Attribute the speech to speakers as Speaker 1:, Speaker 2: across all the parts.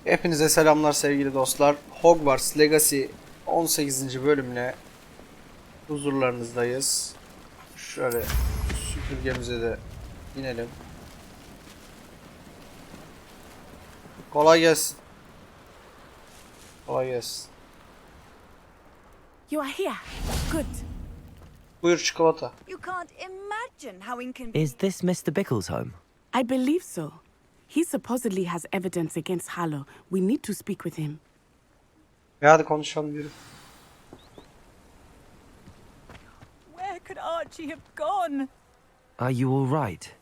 Speaker 1: Hepinize selamlar sevgili dostlar. Hogwarts Legacy 18. bölümle huzurlarınızdayız. Şöyle süpürgemize de inelim. Kolay gelsin. Kolay gelsin.
Speaker 2: You are here. Good.
Speaker 1: Buyur çikolata.
Speaker 3: You can't imagine how inconvenient.
Speaker 4: Is this Mr. Bickle's home?
Speaker 2: I believe so. He supposedly has evidence against Harlow. We need to speak with him.
Speaker 1: Hadi konuşalım yürü.
Speaker 3: Where could Archie have gone?
Speaker 4: Are you all right?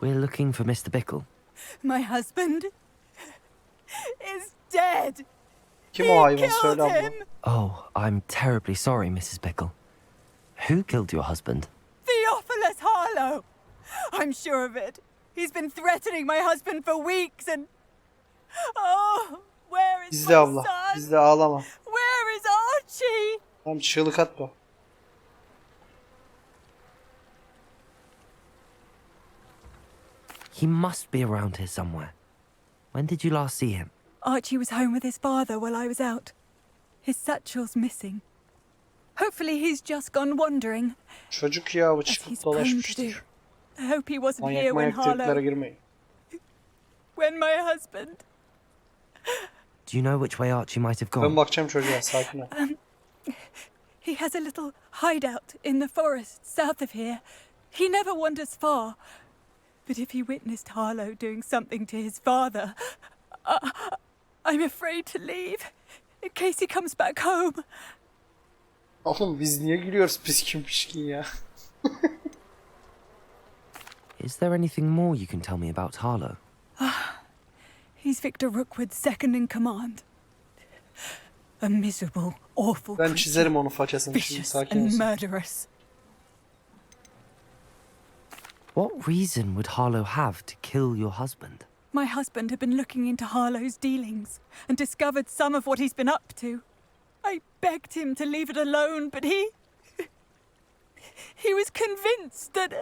Speaker 4: We're looking for Mr. Bickle.
Speaker 3: My husband is dead.
Speaker 1: Kim o hayvan söyle abla.
Speaker 3: Him.
Speaker 4: Oh, I'm terribly sorry, Mrs. Bickle. Who killed your husband?
Speaker 3: Theophilus Harlow. I'm sure of it. He's been threatening my husband for weeks and... Oh, where is
Speaker 1: Bizde
Speaker 3: my
Speaker 1: abla.
Speaker 3: son?
Speaker 1: Bizde ağlama.
Speaker 3: Where is Archie?
Speaker 1: Tamam çığlık atma.
Speaker 4: He must be around here somewhere. When did you last see him?
Speaker 3: Archie was home with his father while I was out. His satchel's missing. Hopefully he's just gone wandering.
Speaker 1: Çocuk ya bu
Speaker 3: As
Speaker 1: çıkıp
Speaker 3: he's prone to do.
Speaker 1: dolaşmıştır.
Speaker 3: I hope he wasn't here
Speaker 1: Manyak
Speaker 3: when
Speaker 1: manyak triplere
Speaker 3: Harlow...
Speaker 1: girmeyin.
Speaker 3: When my husband...
Speaker 4: Do you know which way Archie might have
Speaker 1: Ben
Speaker 4: gone?
Speaker 1: bakacağım çocuğa sakin ol.
Speaker 3: He has a little hideout in the forest south of here. He never wanders far. But if he witnessed Harlow doing something to his father, I'm afraid to leave in case he comes back home.
Speaker 1: Oğlum biz niye gülüyoruz piskin pişkin ya?
Speaker 4: Is there anything more you can tell me about Harlow?
Speaker 3: He's Victor Rookwood's second in command. A miserable, awful
Speaker 1: Ben
Speaker 3: creature,
Speaker 1: çizerim onun façasını şimdi
Speaker 3: vicious
Speaker 1: sakin
Speaker 3: and
Speaker 1: olsun.
Speaker 3: murderous.
Speaker 4: What reason would Harlow have to kill your husband?
Speaker 3: My husband had been looking into Harlow's dealings and discovered some of what he's been up to. I begged him to leave it alone, but he was convinced that...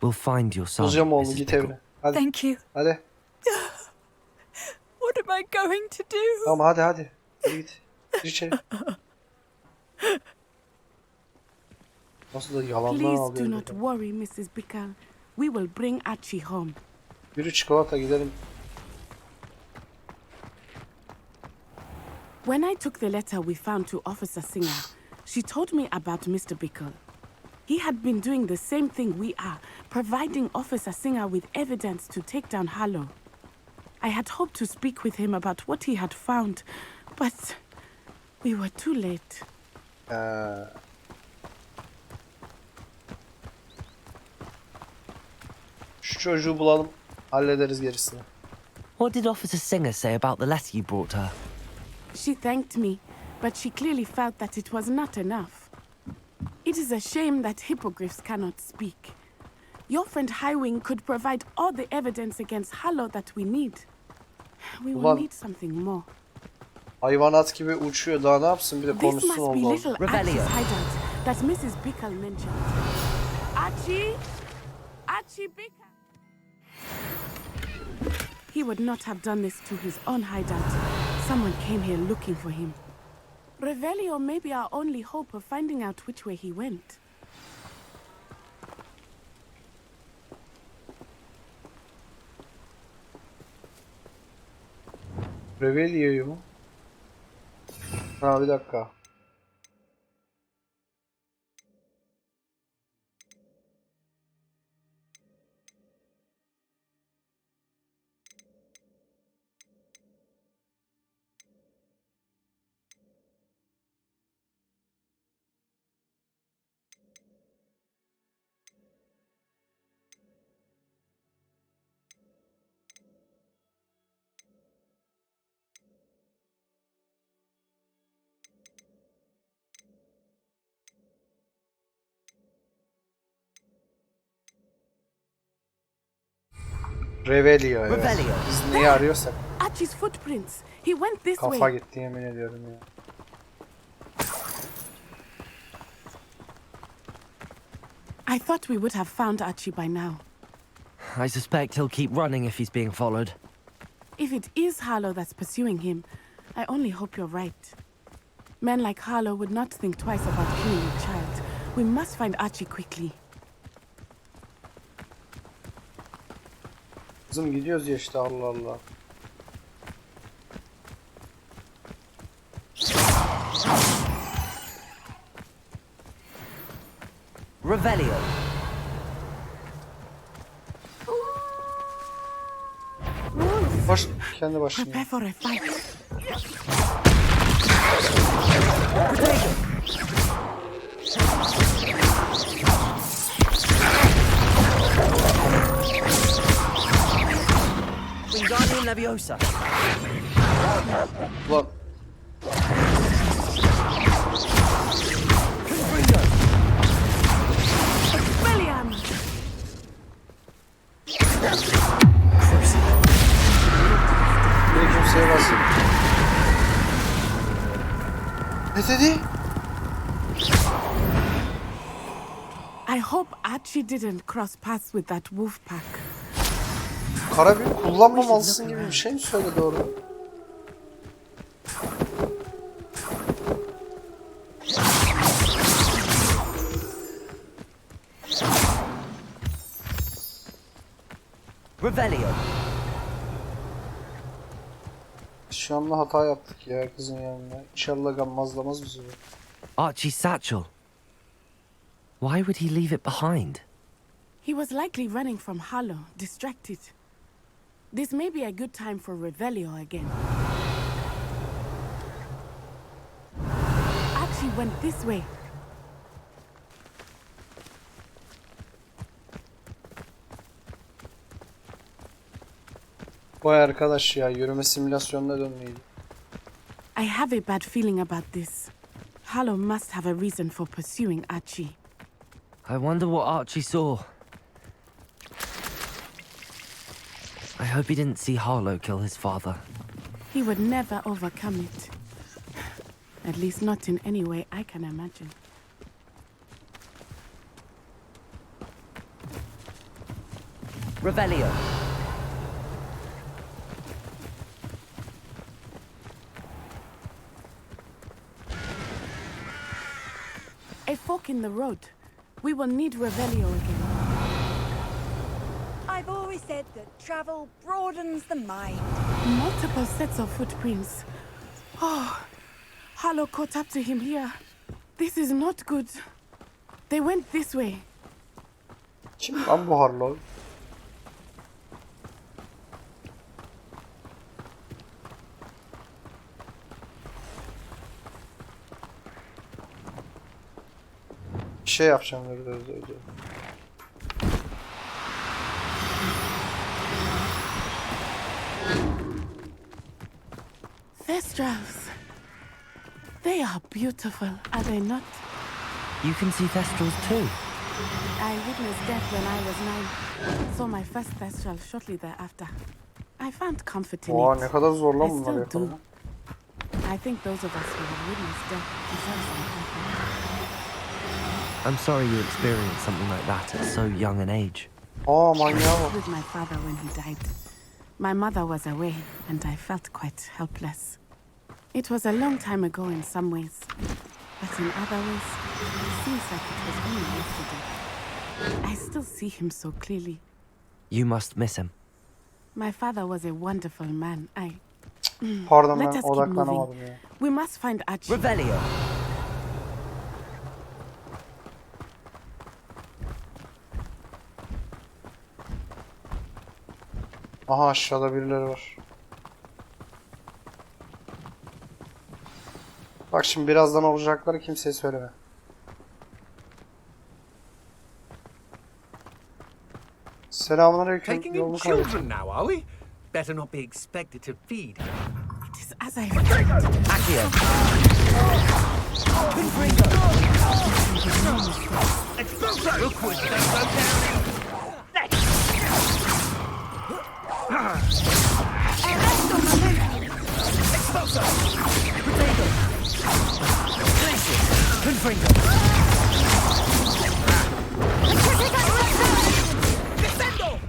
Speaker 4: We'll find your son,
Speaker 1: Bulacağım oğlum
Speaker 4: Mrs.
Speaker 1: git
Speaker 4: Bickle.
Speaker 1: evine. Hadi
Speaker 3: Thank you.
Speaker 1: hadi.
Speaker 3: What am I going to do?
Speaker 1: Tamam hadi hadi. Hadi git. Gir içeri. Nasıl da yalandan
Speaker 2: Please do
Speaker 1: alıyor.
Speaker 2: not worry, Mrs. Bickle. We will bring Archie home.
Speaker 1: Yürü çikolata gidelim.
Speaker 2: When I took the letter we found to Officer Singer, she told me about Mr. Bickle. He had been doing the same thing we are, providing Officer Singer with evidence to take down Harlow. I had hoped to speak with him about what he had found, but we were too late.
Speaker 1: Şu çocuğu bulalım. Hallederiz gerisini.
Speaker 4: What did Officer Singer say about the letter you brought her?
Speaker 2: She thanked me, but she clearly felt that it was not enough. It is a shame that hippogriffs cannot speak. Your friend Highwing could provide all the evidence against Harlow that we need. We will
Speaker 1: Ulan.
Speaker 2: need something more.
Speaker 1: Hayvanat gibi uçuyor daha ne yapsın bir de
Speaker 2: This
Speaker 1: konuşsun
Speaker 2: must be
Speaker 1: Allah.
Speaker 2: little
Speaker 4: Revelio.
Speaker 2: Archie's hideout that Mrs. Bickle mentioned. Archie? Archie Bickle? He would not have done this to his own hideout. Someone came here looking for him. Revelio may be our only hope of finding out which way he went.
Speaker 1: Revelio'yu mu? Ha bir dakika. Revelio evet.
Speaker 4: Revelio.
Speaker 1: Biz neyi arıyorsak
Speaker 2: Archie's footprints. He went this
Speaker 1: kafa
Speaker 2: way.
Speaker 1: gitti yemin ediyorum ya.
Speaker 2: I thought we would have found Archie by now.
Speaker 4: I suspect he'll keep running if he's being followed.
Speaker 2: If it is Harlow that's pursuing him, I only hope you're right. Men like Harlow would not think twice about killing a child. We must find Archie quickly.
Speaker 1: Kızım gidiyoruz ya işte, Allah Allah.
Speaker 4: Revelio.
Speaker 1: Baş, kendi başına.
Speaker 2: Prepare for a fight.
Speaker 4: Wingardium Leviosa.
Speaker 1: Ulan.
Speaker 2: William!
Speaker 1: Bir kimseye basayım. Ne dedi?
Speaker 2: I hope Archie didn't cross paths with that wolf pack.
Speaker 1: Karabük kullanmamalısın gibi bir şey mi söyledi orada?
Speaker 4: Revelio.
Speaker 1: Şu anda hata yaptık ya kızın yanında. İnşallah gammazlamaz bizi.
Speaker 4: Archie's satchel. Why would he leave it behind?
Speaker 2: He was likely running from Harlow, distracted. This may be a good time for Revelio again. Archie went this way.
Speaker 1: Vay arkadaş ya, yürüme simülasyonuna dönmeydi.
Speaker 2: I have a bad feeling about this. Harlow must have a reason for pursuing Archie.
Speaker 4: I wonder what Archie saw. I hope he didn't see Harlow kill his father.
Speaker 2: He would never overcome it. At least not in any way I can imagine.
Speaker 4: Revelio.
Speaker 2: A fork in the road. We will need Revelio again.
Speaker 3: I've always said that travel broadens the mind.
Speaker 2: Multiple sets of footprints. Oh, Harlow caught up to him here. This is not good. They went this way.
Speaker 1: Kim lan bu Harlow? Bir şey yapacağım, dur.
Speaker 2: Thestrals. They are beautiful, are they not?
Speaker 4: You can see Thestrals too.
Speaker 2: I witnessed death when I was 9. Saw my first Thestral shortly thereafter. I found comfort in
Speaker 1: Oha,
Speaker 2: it.
Speaker 1: ne kadar zor lan
Speaker 2: I
Speaker 1: bunları
Speaker 2: still
Speaker 1: yapalım.
Speaker 2: do. I think those of us who have witnessed death deserve some comfort.
Speaker 4: I'm sorry you experienced something like that at so young an age.
Speaker 1: Aa,
Speaker 2: I
Speaker 1: manyağa
Speaker 2: was
Speaker 1: bak.
Speaker 2: with my father when he died. My mother was away, and I felt quite helpless. It was a long time ago in some ways, but in other ways, it seems like it was only yesterday. I still see him so clearly.
Speaker 4: You must miss him.
Speaker 2: My father was a wonderful man.
Speaker 1: Pardon,
Speaker 2: Let
Speaker 1: ben
Speaker 2: us keep
Speaker 1: odaklanamadım
Speaker 2: moving.
Speaker 1: ya.
Speaker 2: We must find Archie.
Speaker 4: Revelio.
Speaker 1: Aha, aşağıda birileri var. Bak şimdi birazdan olacakları kimseye söyleme. Selamünaleyküm.
Speaker 5: Taking in
Speaker 1: Yolunu kaybettim.
Speaker 5: children now, are we? Better not be expected to feed.
Speaker 2: It is as I
Speaker 4: Accio.
Speaker 5: Rookwood, don't go down. Expulso!
Speaker 4: Potato. Glacius. Confringo.
Speaker 5: Descendo!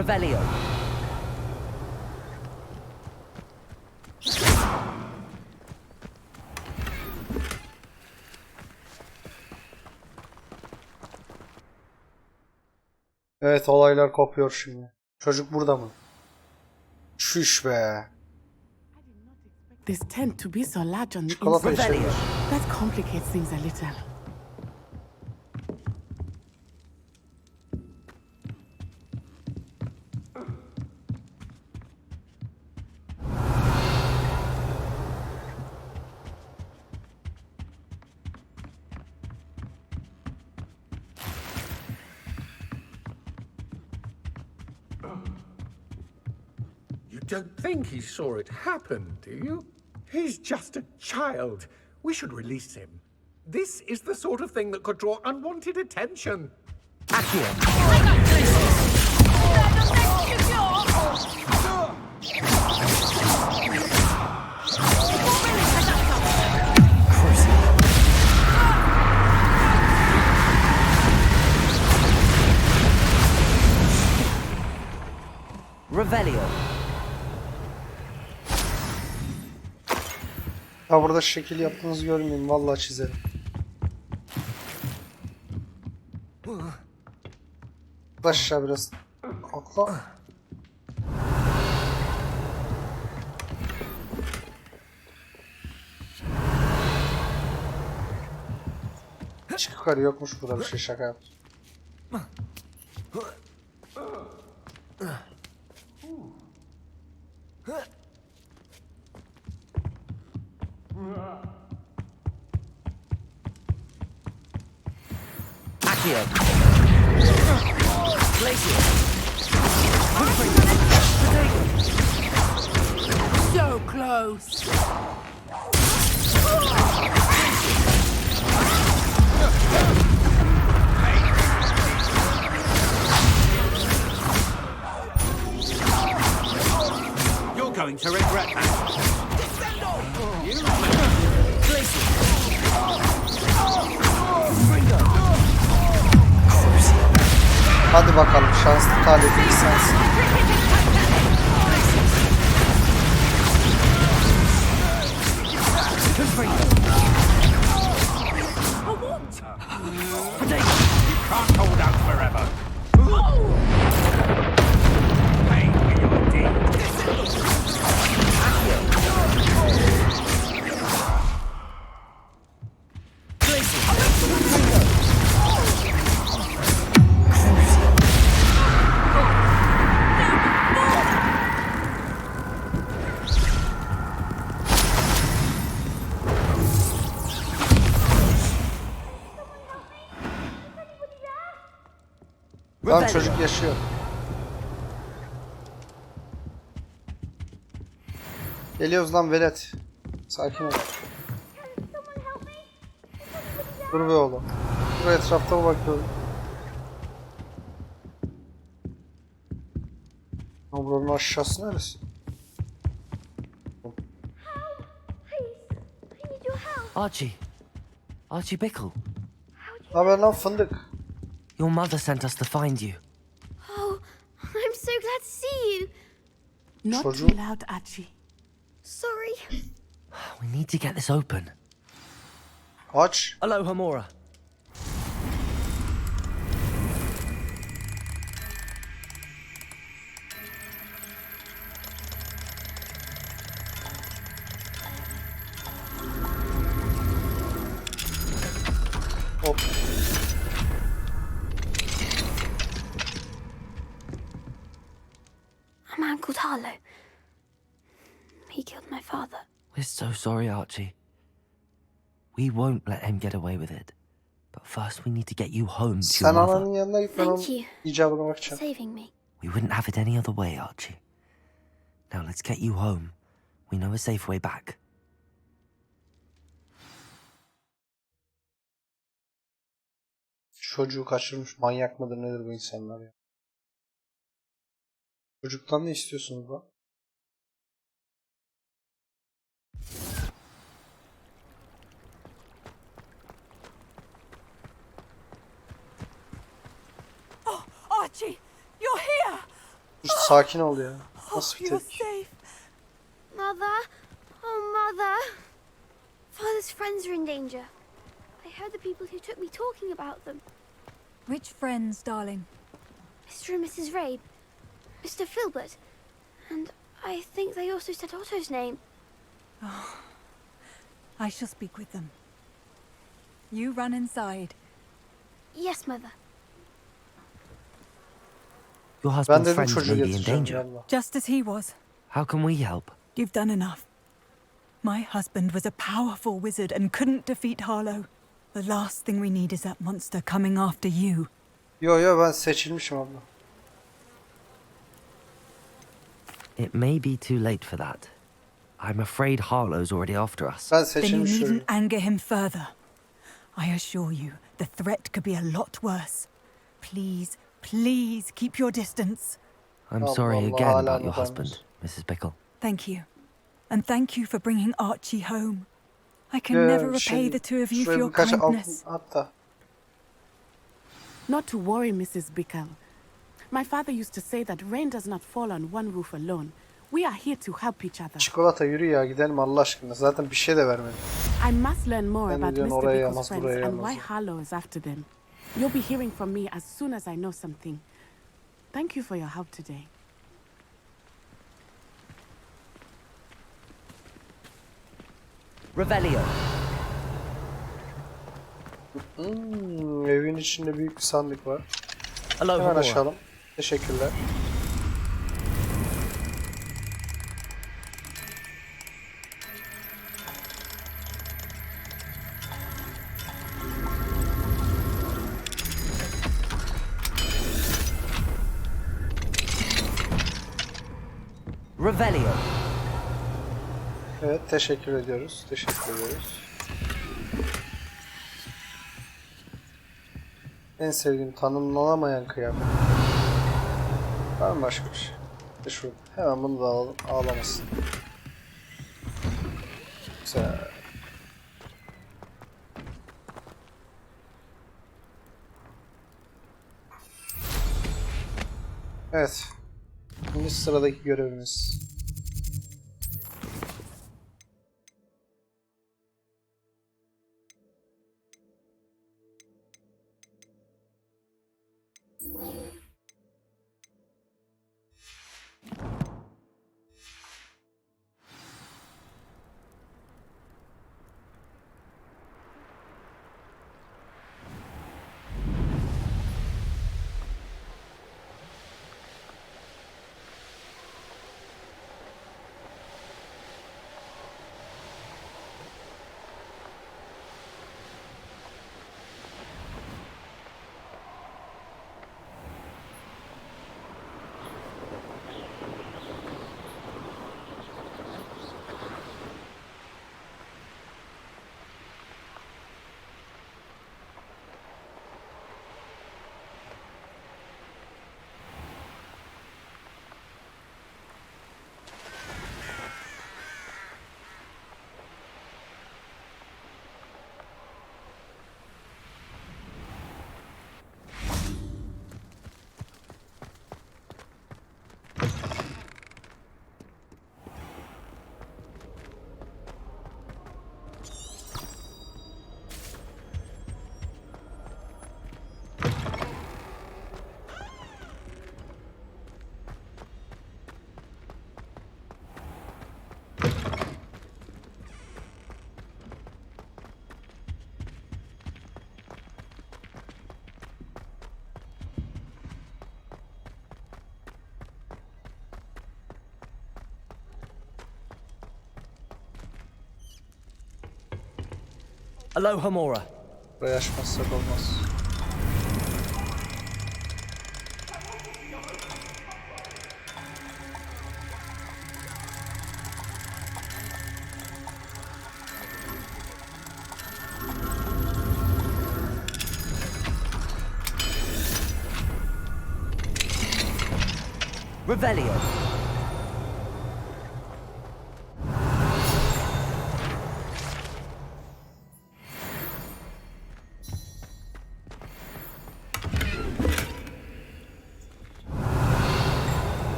Speaker 4: Revelio.
Speaker 1: Evet, olaylar kopuyor şimdi. Çocuk burada mı? Şüş be.
Speaker 2: This tent to be so large on the
Speaker 1: Çikolata
Speaker 2: inside.
Speaker 1: içebilir.
Speaker 2: That complicates things a little.
Speaker 5: You don't think he saw it happen, do you? He's just a child. We should release him. This is the sort of thing that could draw unwanted attention.
Speaker 4: Accio. Revelio.
Speaker 1: Ya burada şekil yaptığınızı görmeyeyim. Vallahi çizerim. Aşağı biraz. Atla. Çık yukarı, yokmuş burada bir şey, şaka yap.
Speaker 4: Accio. Glacier.
Speaker 2: So close.
Speaker 5: You're going to regret that.
Speaker 1: Hadi bakalım, şanslı talihli sensin.
Speaker 5: Can't hold out forever. Pay for your deed.
Speaker 1: Lan çocuk yaşıyor. Geliyoruz lan velet. Sakin ol. Dur be oğlum. Buraya etrafta mı bakıyorum? Ama buranın aşağısı neresi?
Speaker 4: Archie. Archie Bickle.
Speaker 1: Haber lan fındık.
Speaker 4: Your mother sent us to find you.
Speaker 6: Oh, I'm so glad to see you.
Speaker 2: Not too
Speaker 1: Çocuğum.
Speaker 2: loud, Archie.
Speaker 6: Sorry.
Speaker 4: We need to get this open.
Speaker 1: Aç.
Speaker 4: Aloha Mora.
Speaker 1: Hop.
Speaker 6: A man called Harlow. He killed my father.
Speaker 4: We're so sorry, Archie. We won't let him get away with it. But first we need to get you home to
Speaker 1: Sen
Speaker 4: your mother.
Speaker 1: ananın yanına git, ben onun
Speaker 6: Thank you
Speaker 1: icabına
Speaker 6: for
Speaker 1: bakacağım.
Speaker 6: saving me.
Speaker 4: We wouldn't have it any other way, Archie. Now let's get you home. We know a safe way back.
Speaker 1: Çocuğu kaçırmış, manyak mıdır nedir bu insanlar ya? Çocuktan ne istiyorsunuz lan?
Speaker 3: Oh, Archie, you're here!
Speaker 1: sakin ol ya.
Speaker 3: Oh,
Speaker 1: Nasıl bir
Speaker 3: you're
Speaker 1: tek?
Speaker 3: safe.
Speaker 6: Mother? Oh, Mother. Father's friends are in danger. I heard the people who took me talking about them.
Speaker 3: Which friends, darling?
Speaker 6: Mr. and Mrs. Rabe, Mr. Filbert, and I think they also said Otto's name.
Speaker 3: I shall speak with them. You run inside.
Speaker 6: Yes, Mother.
Speaker 4: Your
Speaker 1: Ben
Speaker 4: husband's
Speaker 1: dedim
Speaker 4: friends
Speaker 1: çocuğu
Speaker 4: may be in
Speaker 1: getireceğim
Speaker 4: danger.
Speaker 1: yallah.
Speaker 3: Just as he was.
Speaker 4: How can we help?
Speaker 3: You've done enough. My husband was a powerful wizard and couldn't defeat Harlow. The last thing we need is that monster coming after you.
Speaker 1: Yo ben seçilmişim abla.
Speaker 4: It may be too late for that. I'm afraid Harlow's already after us.
Speaker 1: Ben
Speaker 3: Then you
Speaker 1: seçilmiş çocuğum.
Speaker 3: needn't anger him further. I assure you, the threat could be a lot worse. Please, please keep your distance.
Speaker 4: I'm
Speaker 1: Allah
Speaker 4: sorry
Speaker 1: Allah,
Speaker 4: again
Speaker 1: hala
Speaker 4: about your
Speaker 1: buradaymış.
Speaker 4: husband, Mrs. Pickle.
Speaker 3: Thank you. And thank you for bringing Archie home. I can never repay the two of you for
Speaker 1: şuraya
Speaker 3: your
Speaker 1: birkaç
Speaker 3: kindness.
Speaker 1: hatta.
Speaker 2: Not to worry, Mrs. Bickle. My father used to say that rain does not fall on one roof alone. We are here to help each other.
Speaker 1: Çikolata yürü ya gidelim Allah aşkına. Zaten bir şey de vermedi.
Speaker 2: I must learn more
Speaker 1: Ben de
Speaker 2: about
Speaker 1: diyorum
Speaker 2: Mr.
Speaker 1: oraya
Speaker 2: Bickle's
Speaker 1: yamaz,
Speaker 2: friends
Speaker 1: buraya
Speaker 2: and
Speaker 1: yamaz.
Speaker 2: why Harlow is after them. You'll be hearing from me as soon as I know something. Thank you for your help today.
Speaker 4: Revelio.
Speaker 1: Evin içinde büyük bir sandık var.
Speaker 4: Hello,
Speaker 1: Hemen
Speaker 4: Homora.
Speaker 1: açalım. Teşekkürler.
Speaker 4: Revelio.
Speaker 1: Evet teşekkür ediyoruz. Teşekkür ediyoruz. En sevdiğim tanımlanamayan kıyafet. Var mı başka bir şey? Şu, hemen bunu da alalım. Ağlamasın. Güzel. Evet. Şimdi sıradaki görevimiz.
Speaker 4: Hello, Homora.
Speaker 1: Burayı açmazsak olmaz.
Speaker 4: Revelio.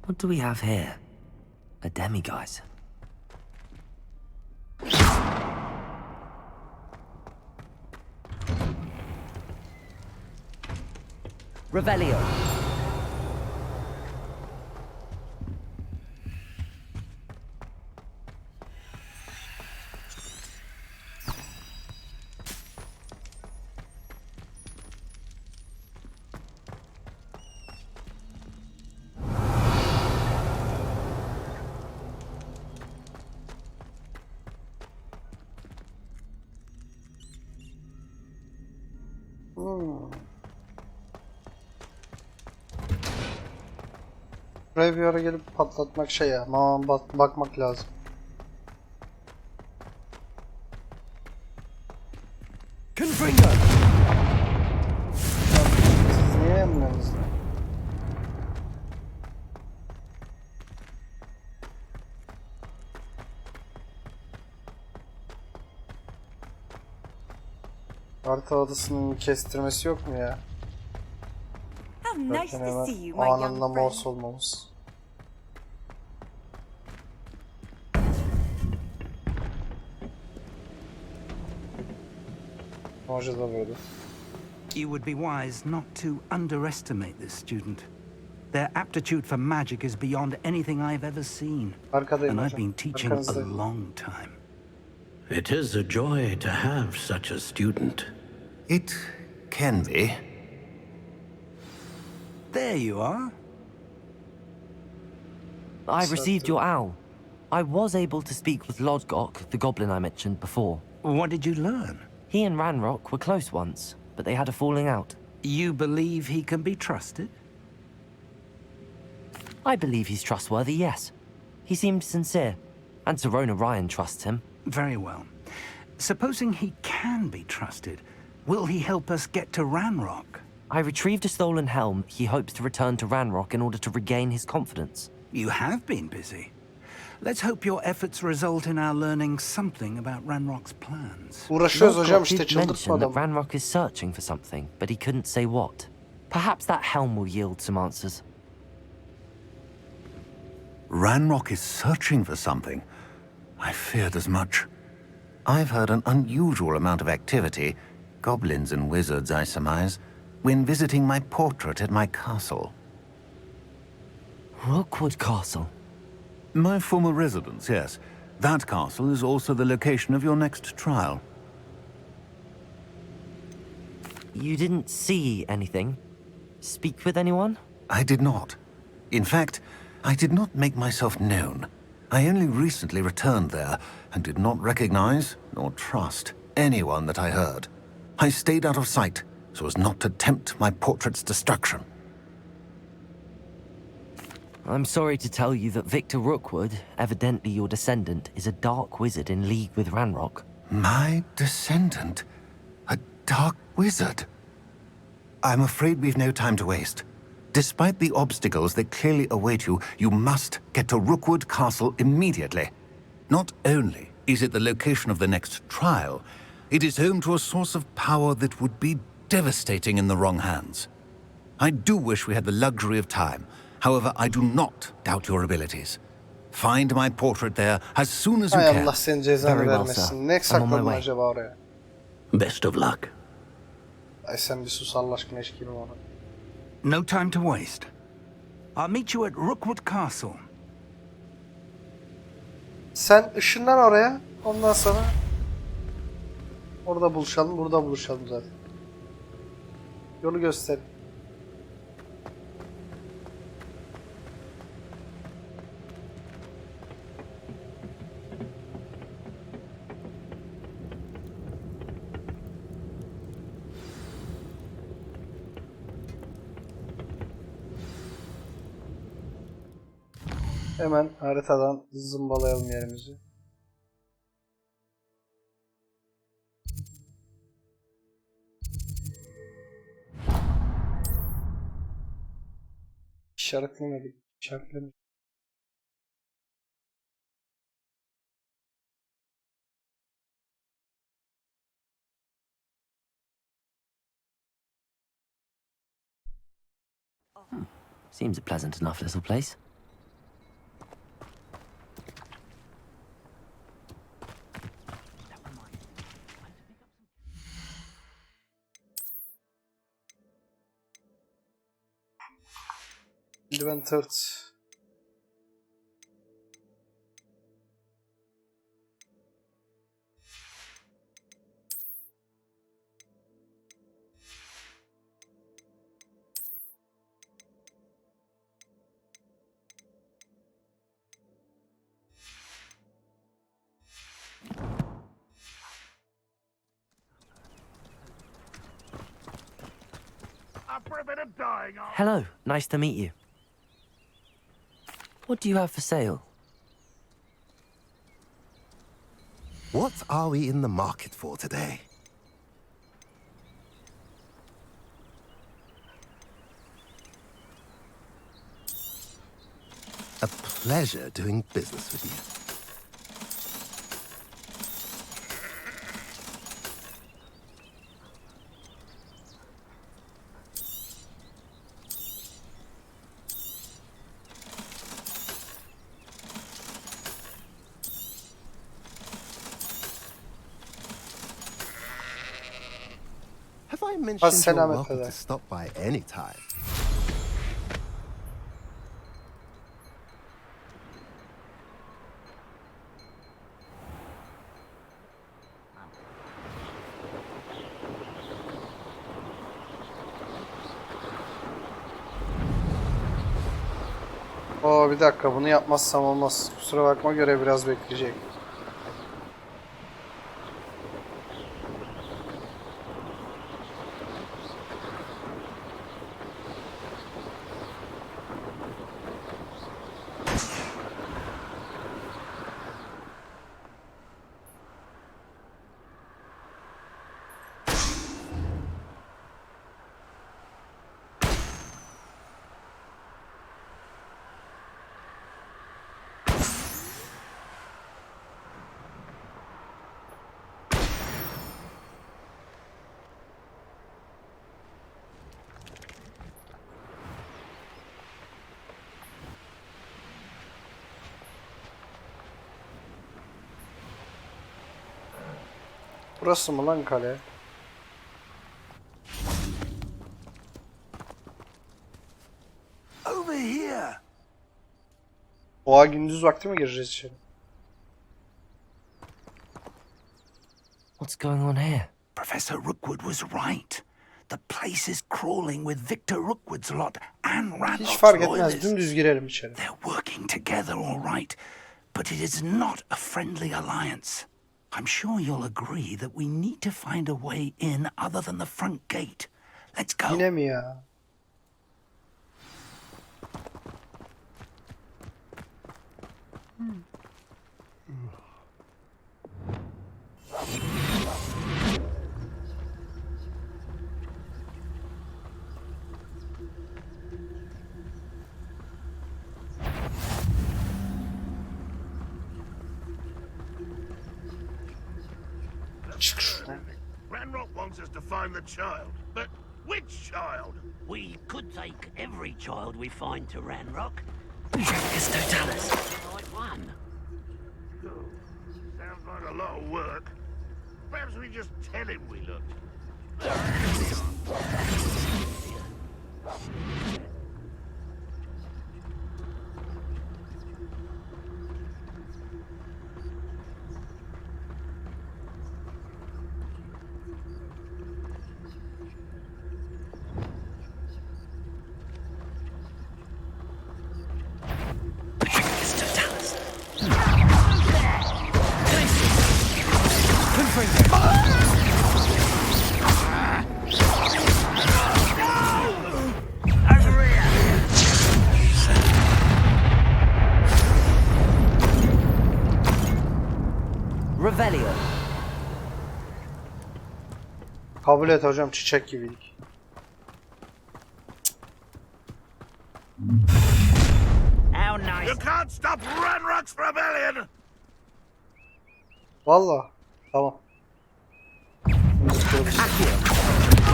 Speaker 4: What do we have here? A demiguise. Revelio.
Speaker 1: Buraya bir ara gelip patlatmak şey ya. Aman bakmak lazım.
Speaker 4: Confringo.
Speaker 1: Siz niye emriniz? Harita adasının kestirmesi yok mu ya?
Speaker 3: How nice
Speaker 1: Zaten
Speaker 3: to
Speaker 1: hemen
Speaker 3: see you, my young
Speaker 1: anında
Speaker 3: friend.
Speaker 1: mors olmamız. Hoca da böyle.
Speaker 7: You would be wise not to underestimate this student. Their aptitude for magic is beyond anything I've ever seen.
Speaker 1: Arkadayım
Speaker 7: And I've
Speaker 1: hocam.
Speaker 7: been teaching a
Speaker 1: Arkanızdayım.
Speaker 7: long time.
Speaker 8: It is a joy to have such a student.
Speaker 9: It can be.
Speaker 7: There you are.
Speaker 4: I received your owl. I was able to speak with Lodgok, the goblin I mentioned before.
Speaker 7: What did you learn?
Speaker 4: He and Ranrock were close once, but they had a falling out.
Speaker 7: You believe he can be trusted?
Speaker 4: I believe he's trustworthy, yes. He seemed sincere, and Serona Ryan trusts him.
Speaker 7: Very well. Supposing he can be trusted, will he help us get to Ranrock?
Speaker 4: I retrieved a stolen helm he hopes to return to Ranrock in order to regain his confidence.
Speaker 7: You have been busy. Let's hope your efforts result in our learning something about Ranrock's plans.
Speaker 1: Uğraşıyoruz hocam
Speaker 4: Lodgok
Speaker 1: işte,
Speaker 4: did
Speaker 1: çıldırtma
Speaker 4: mention that
Speaker 1: adamı.
Speaker 4: Ranrock is searching for something, but he couldn't say what. Perhaps that helm will yield some answers.
Speaker 9: Ranrock is searching for something. I feared as much. I've heard an unusual amount of activity, goblins and wizards, I surmise, when visiting my portrait at my castle.
Speaker 4: Rookwood Castle.
Speaker 9: My former residence, yes. That castle is also the location of your next trial.
Speaker 4: You didn't see anything? Speak with anyone?
Speaker 9: I did not. In fact, I did not make myself known. I only recently returned there and did not recognize nor trust anyone that I heard. I stayed out of sight so as not to tempt my portrait's destruction.
Speaker 4: I'm sorry to tell you that Victor Rookwood, evidently your descendant, is a dark wizard in league with Ranrock.
Speaker 9: My descendant? A dark wizard? I'm afraid we've no time to waste. Despite the obstacles that clearly await you, you must get to Rookwood Castle immediately. Not only is it the location of the next trial, it is home to a source of power that would be devastating in the wrong hands. I do wish we had the luxury of time. However, I do not doubt your abilities. Find my portrait there as soon as you
Speaker 1: Hay
Speaker 9: can.
Speaker 1: Allah senin cezanı
Speaker 4: Very well,
Speaker 1: vermesin.
Speaker 4: sir.
Speaker 1: Ne
Speaker 4: I'm on my
Speaker 1: sakladın
Speaker 4: way.
Speaker 1: acaba oraya?
Speaker 8: Best of luck.
Speaker 1: Ay sen bir sus Allah aşkına, eşkiyim ona.
Speaker 7: No time to waste. I'll meet you at Rookwood Castle.
Speaker 1: Sen ışınlan oraya, ondan sonra orada buluşalım, burada buluşalım zaten. Yolu göster. Hemen haritadan zımbalayalım yerimizi. İşaretlemedik. İşaretlemedik.
Speaker 4: Seems a pleasant enough little place.
Speaker 1: Şimdi ben tırt.
Speaker 4: Hello, nice to meet you. What do you have for sale?
Speaker 9: What are we in the market for today? A pleasure doing business with you. Have I mentioned you're
Speaker 1: Selamet
Speaker 9: welcome
Speaker 1: eder.
Speaker 9: to stop by any time?
Speaker 1: Oo bir dakika, bunu yapmazsam olmaz. Kusura bakma, görev biraz bekleyecek. Burası mı lan kale?
Speaker 7: Over here.
Speaker 1: Oha, gündüz vakti mi gireceğiz içeri?
Speaker 4: What's going on here?
Speaker 7: Professor Rookwood was right. The place is crawling with Victor Rookwood's lot and
Speaker 1: Hiç
Speaker 7: Randolph's
Speaker 1: fark etmez,
Speaker 7: loyalists.
Speaker 1: dümdüz girelim içeri.
Speaker 7: They're working together all right, but it is not a friendly alliance. I'm sure you'll agree that we need to find a way in other than the front gate. Let's go.
Speaker 1: Yine mi ya? Çık şuradan.
Speaker 10: Ranrock wants us to find the child, but which child?
Speaker 8: We could take every child we find to Ranrock.
Speaker 4: It's Totalis.
Speaker 8: Right one.
Speaker 10: Sounds like a lot of work. Perhaps we just tell him we looked.
Speaker 4: It's Totalis. Revelio.
Speaker 1: Kabul et hocam, çiçek gibiydik.
Speaker 8: How nice.
Speaker 10: You can't stop Ranrock's rebellion!
Speaker 1: Valla. Tamam.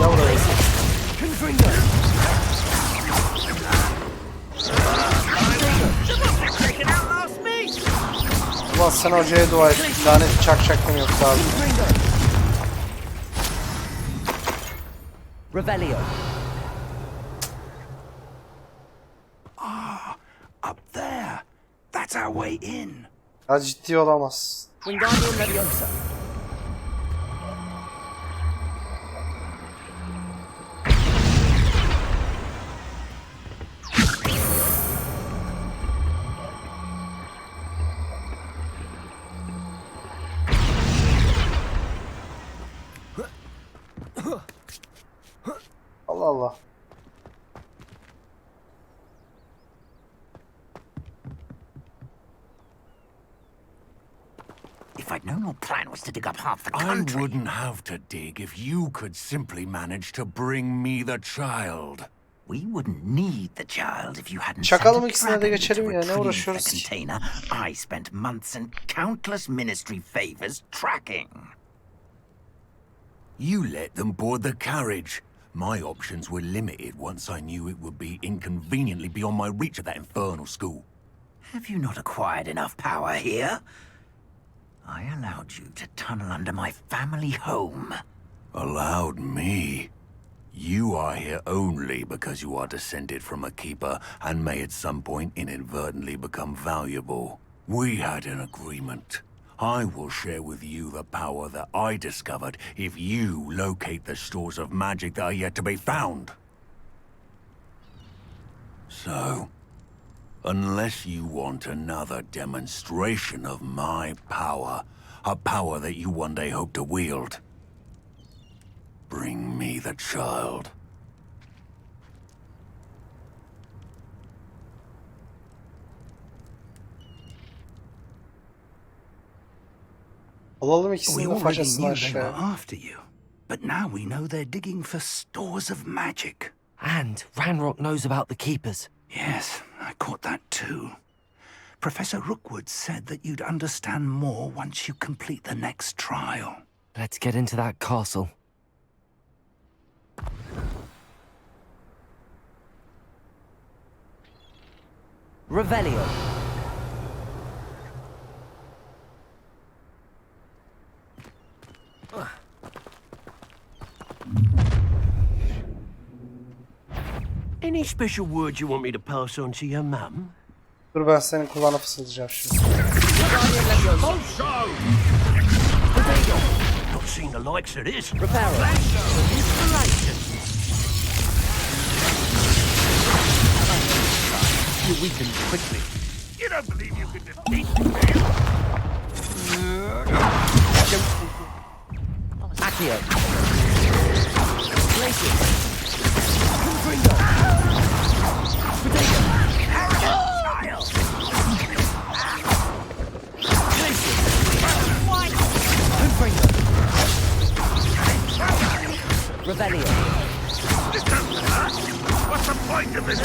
Speaker 1: Ya buraya. Ulan sen hocaya dua et. Laneti çakacaktım yoksa abi.
Speaker 4: Revelio.
Speaker 7: That's our way in.
Speaker 1: Ya ciddi olamaz.
Speaker 4: Wingardium Leviosa.
Speaker 1: Allah Allah.
Speaker 7: If I'd known your plan was to dig up half the
Speaker 9: I
Speaker 7: country...
Speaker 9: wouldn't have to dig if you could simply manage to bring me the child.
Speaker 7: We wouldn't need the child if you hadn't
Speaker 1: Çakalım
Speaker 7: sent a
Speaker 1: ikisine de
Speaker 7: dragon
Speaker 1: geçelim
Speaker 7: to
Speaker 1: ya, ne
Speaker 7: retrieve the
Speaker 1: uğraşıyoruz ki?
Speaker 7: container I spent months and countless ministry favors tracking.
Speaker 9: You let them board the carriage. My options were limited once I knew it would be inconveniently beyond my reach at that infernal school.
Speaker 7: Have you not acquired enough power here? I allowed you to tunnel under my family home.
Speaker 9: Allowed me? You are here only because you are descended from a keeper and may at some point inadvertently become valuable. We had an agreement. I will share with you the power that I discovered if you locate the stores of magic that are yet to be found. So, unless you want another demonstration of my power, a power that you one day hope to wield, bring me the child.
Speaker 1: Alalım
Speaker 7: We
Speaker 1: ikisini de
Speaker 7: already
Speaker 1: façasını
Speaker 7: knew they were
Speaker 1: aşağıya.
Speaker 7: after you, but now we know they're digging for stores of magic.
Speaker 4: And Ranrock knows about the keepers.
Speaker 7: Yes, I caught that too. Professor Rookwood said that you'd understand more once you complete the next trial.
Speaker 4: Let's get into that castle. Revelio.
Speaker 8: Any special words you want me to pass on to your mum?
Speaker 1: Dur ben senin kulağına fısıldayacağım şimdi.
Speaker 8: Not seen the likes of this.
Speaker 4: Reparo.
Speaker 8: You weaken quickly.
Speaker 10: You don't believe you can defeat me?
Speaker 4: Accio. Glacier. Confringo. Potato. Glacier. Confringo. Revelio.
Speaker 10: What's the point of this?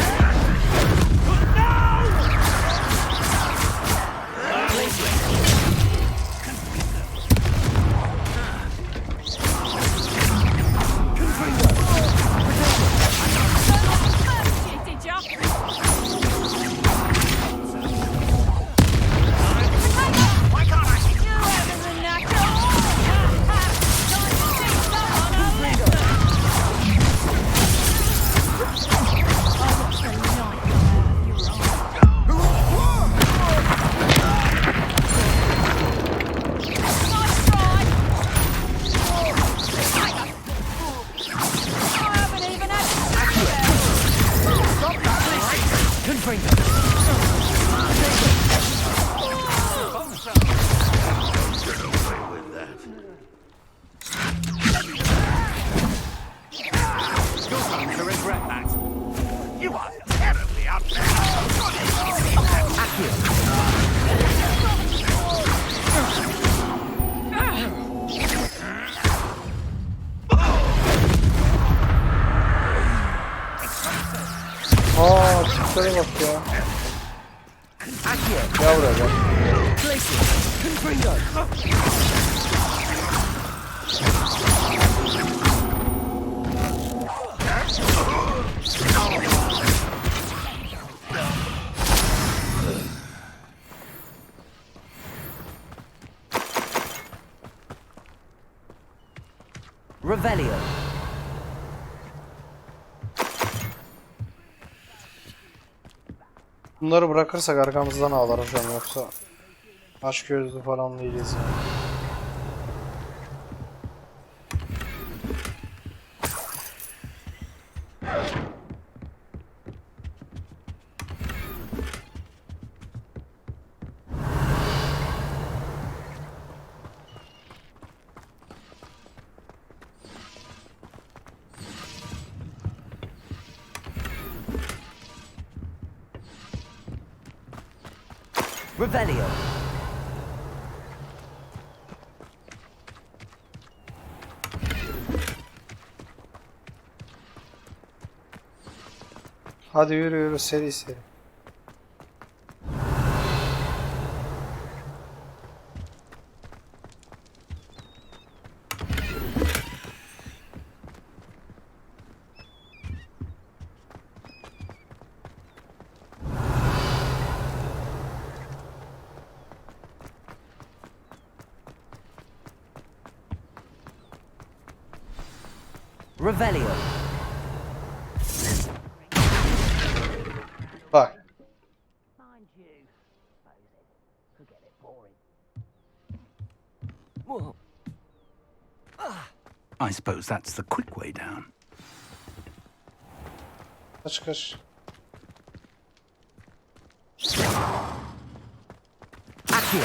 Speaker 1: Aa, tiplere bak ya. Gel buraya gel.
Speaker 4: Revelio.
Speaker 1: Bunları bırakırsak arkamızdan ağlar hocam, yoksa aç gözlü falan değiliz yani.
Speaker 4: Revelio.
Speaker 1: Hadi yürü yürü, seri seri.
Speaker 4: Revelio.
Speaker 1: Bak.
Speaker 4: Well,
Speaker 7: I suppose that's the quick way down.
Speaker 1: Kaç kaç.
Speaker 4: Accio.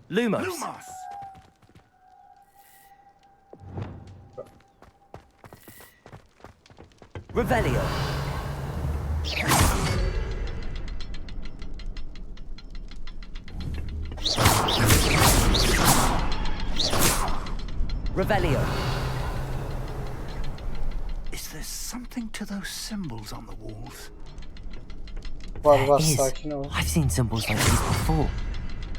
Speaker 4: Lumos.
Speaker 7: Lumos!
Speaker 4: Revelio. Revelio.
Speaker 7: Is there something to those symbols on the walls?
Speaker 1: Var var,
Speaker 4: Is.
Speaker 1: sakin ol.
Speaker 4: I've seen symbols like these before.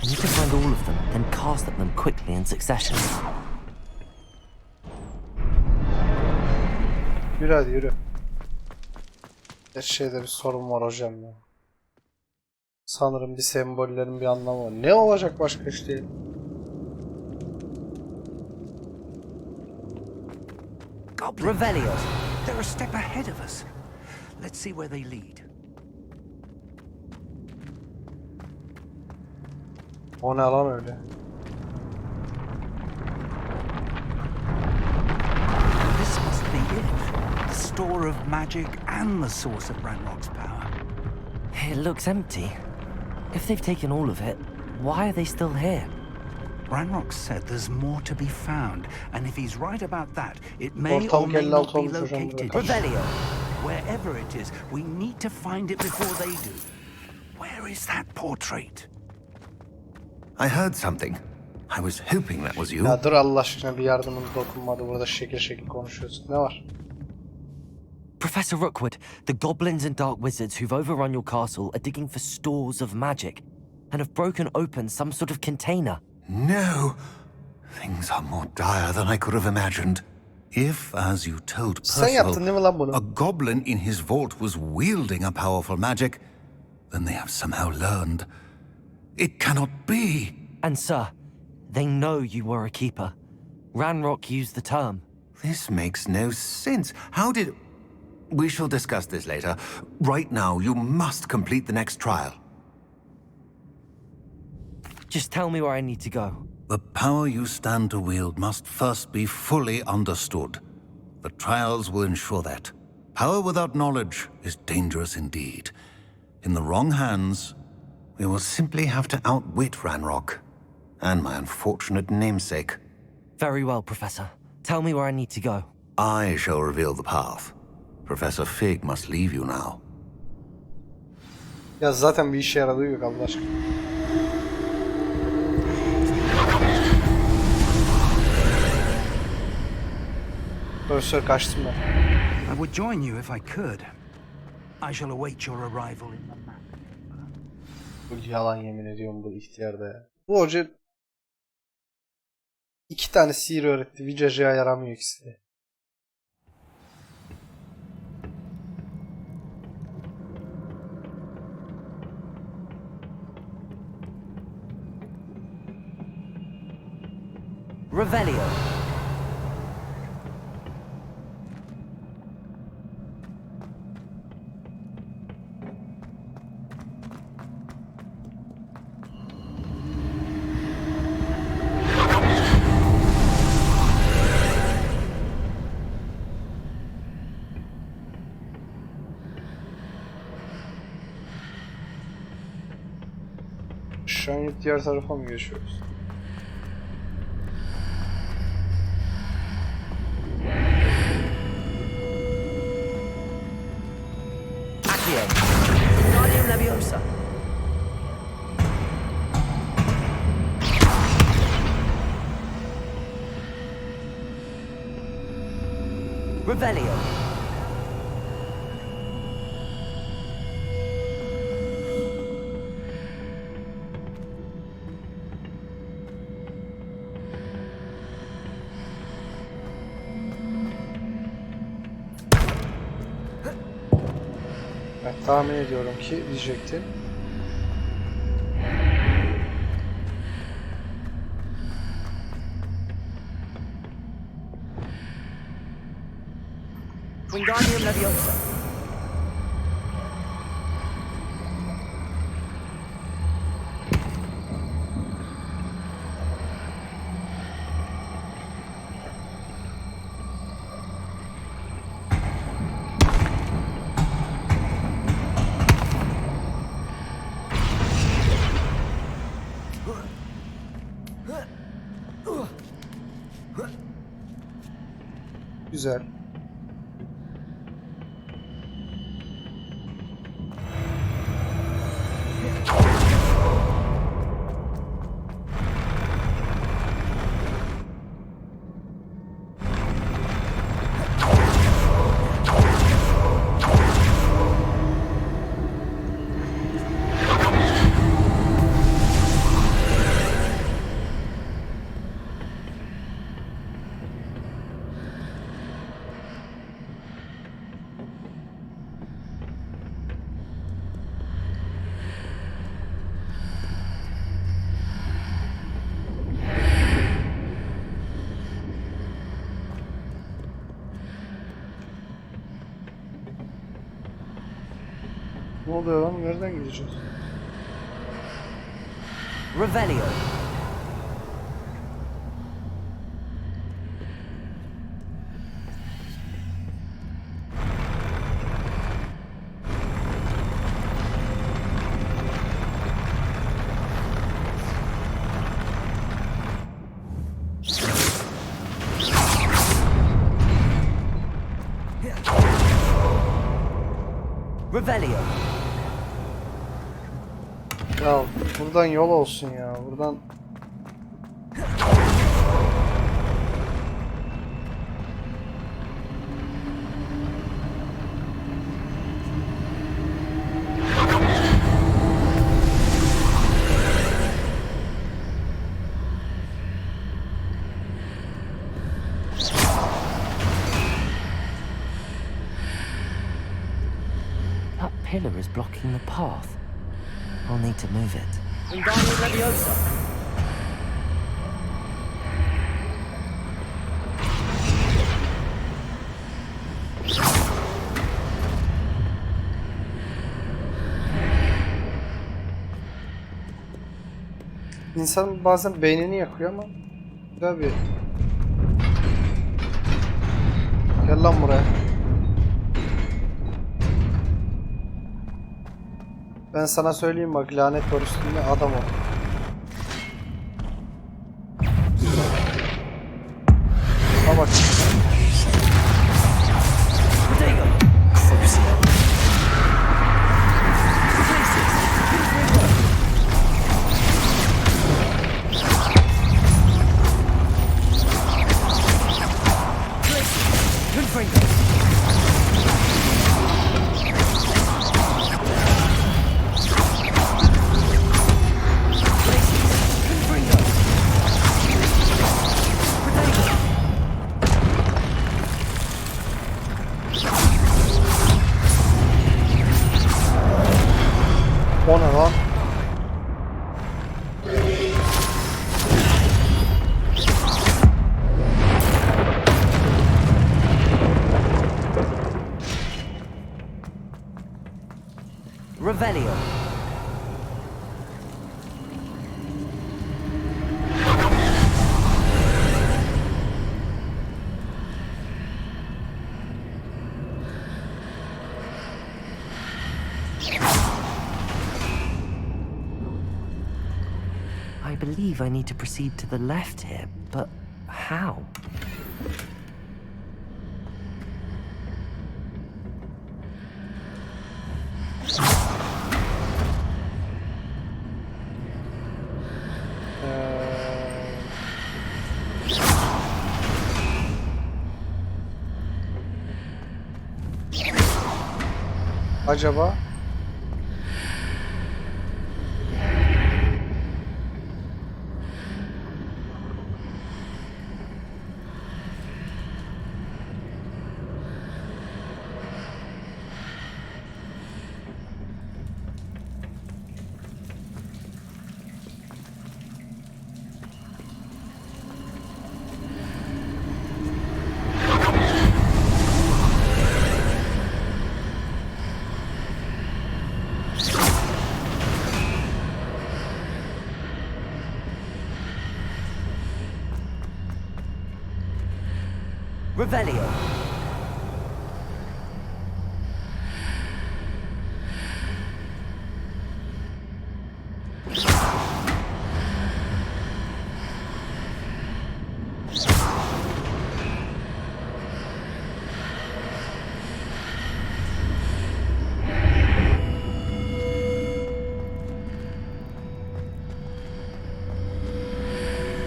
Speaker 4: I need to find all of them, then cast at them quickly in succession.
Speaker 1: Yürü hadi yürü. Her şeyde bir sorun var hocam ya. Sanırım bir sembollerin bir anlamı var. Ne olacak başka işte?
Speaker 7: Goblins!
Speaker 4: Revelio.
Speaker 7: They're a step ahead of us. Let's see where they lead.
Speaker 1: O ne lan öyle?
Speaker 7: This must be it. The store of magic and the source of Ranrock's power.
Speaker 4: It looks empty. If they've taken all of it, why are they still here?
Speaker 7: Ranrock said there's more to be found, and if he's right about that, it may or
Speaker 1: Ortam
Speaker 7: may
Speaker 1: kelle
Speaker 7: not
Speaker 1: altı
Speaker 7: be
Speaker 1: olmuş hocam
Speaker 7: located
Speaker 1: burada.
Speaker 4: Revelio.
Speaker 7: Wherever it is, we need to find it before they do. Where is that portrait?
Speaker 9: I heard something. I was hoping that was you.
Speaker 1: Ya dur Allah aşkına, bir yardımın dokunmadı, burada şekil şekil konuşuyorsun. Ne var?
Speaker 4: Professor Rookwood, the goblins and dark wizards who've overrun your castle are digging for stores of magic and have broken open some sort of container.
Speaker 9: No! Things are more dire than I could have imagined. If, as you told
Speaker 1: Sen yaptın
Speaker 9: Percival,
Speaker 1: değil mi lan bunu?
Speaker 9: a goblin in his vault was wielding a powerful magic, then they have somehow learned. It cannot be!
Speaker 4: And sir, they know you were a keeper. Ranrock used the term.
Speaker 9: This makes no sense. How did... We shall discuss this later. Right now, you must complete the next trial.
Speaker 4: Just tell me where I need to go.
Speaker 9: The power you stand to wield must first be fully understood. The trials will ensure that. Power without knowledge is dangerous indeed. In the wrong hands, we will simply have to outwit Ranrock and my unfortunate namesake.
Speaker 4: Very well, Professor. Tell me where I need to go.
Speaker 9: I shall reveal the path. Professor Fig must leave you now.
Speaker 1: Ya zaten bir işe yaradığı yok Allah aşkına. Profesör kaçtım ben.
Speaker 7: I would join you if I could. I shall await your arrival in the map.
Speaker 1: Bu yalan, yemin ediyorum bu ihtiyarda ya. Bu hoca 2 tane sihir öğretti. Vicacıya yaramıyor ikisi de.
Speaker 4: Revelio.
Speaker 1: Şimdi diğer tarafa mı geçiyoruz?
Speaker 4: Accio. Wingardium Leviosa. Revelio.
Speaker 1: Evet, tahmin ediyorum ki diyecektim.
Speaker 4: Wingardium Leviosa.
Speaker 1: Güzel. Ne oluyor lan? Nereden gideceğiz?
Speaker 4: Revelio. Revelio.
Speaker 1: Ya buradan yol olsun ya. Buradan
Speaker 4: That pillar is blocking the path. I'll need to move it. Wingardium Leviosa.
Speaker 1: insan bazen beynini yakıyor ama güzel bir... Gel lan buraya. Ben sana söyleyeyim bak, lanet var üstünde, adam ol. Ha bak. O ne lan?
Speaker 4: Revelio. I believe I need to proceed to the left here, but how?
Speaker 1: Acaba?
Speaker 4: Revelio.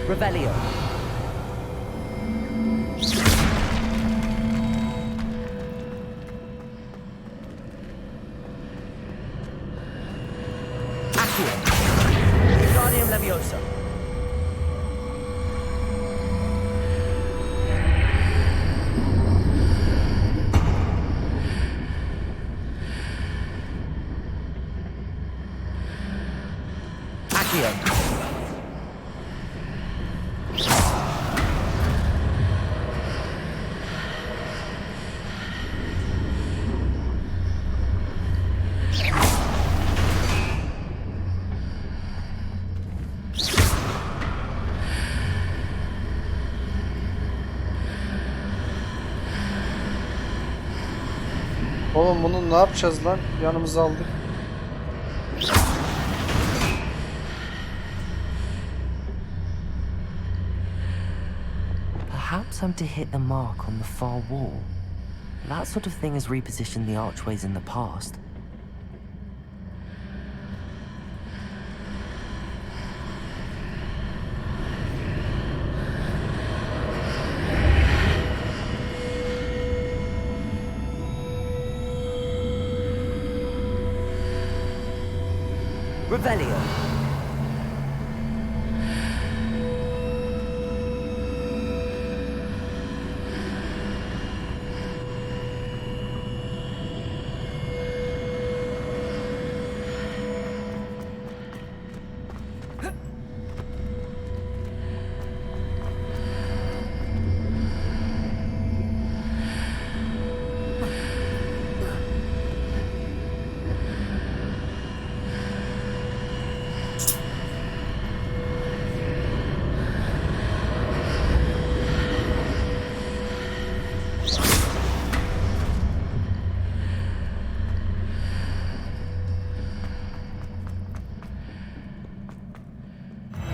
Speaker 4: Revelio. Guardian Leviosa. Accio.
Speaker 1: Oğlum bunu ne yapacağız lan? Yanımıza aldık.
Speaker 4: Perhaps I'm to hit the mark on the far wall. That sort of thing has repositioned the archways in the past. Revelio.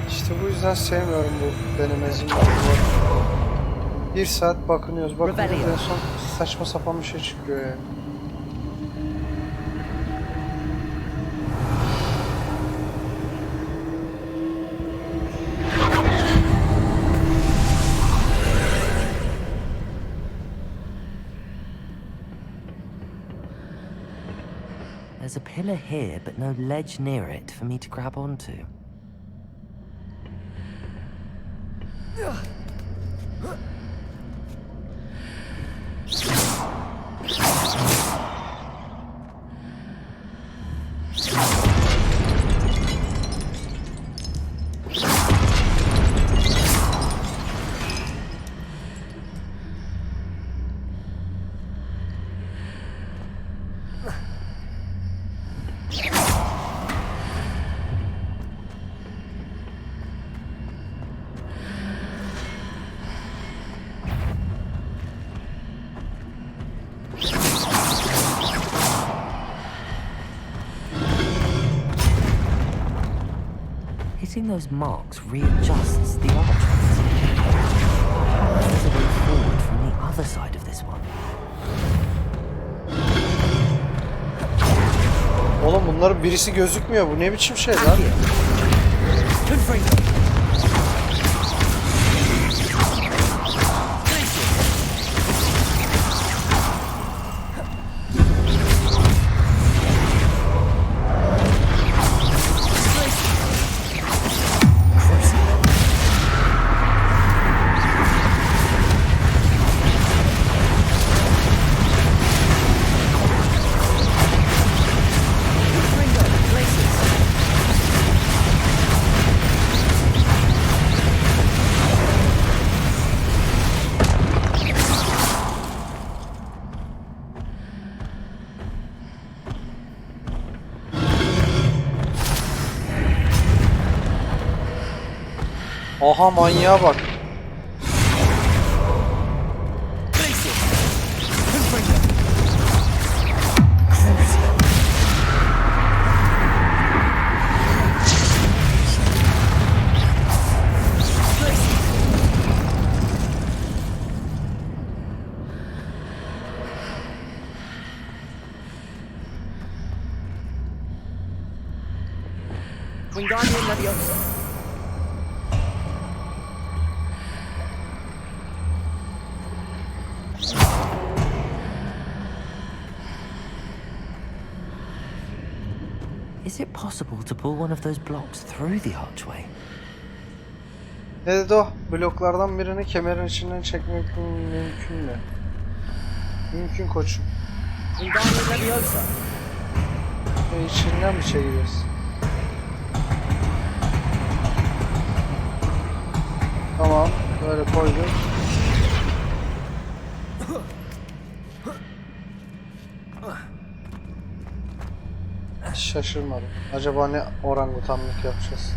Speaker 1: İşte bu yüzden sevmiyorum bu denemezim. Bir saat bakınıyoruz. Bakınıyoruz en son saçma sapan bir şey çıkıyor yani.
Speaker 4: There's a pillar here, but no ledge near it for me to grab onto. Removing those marks readjusts the archways. There's a way forward from the other side of this one.
Speaker 1: Oğlum bunların birisi gözükmüyor. Bu ne biçim şey lan? Oha manyağa bak.
Speaker 4: Wingardium Leviosa. Is it possible to pull one of those blocks through the archway?
Speaker 1: Ne dedi o? Bloklardan birini kemerin içinden çekmek mümkün mü? Mümkün koçum.
Speaker 4: Wingardium Leviosa.
Speaker 1: İçinden mi çekiyoruz? Tamam, böyle koydum. Şaşırmadım. Acaba ne orangutanlık yapacağız?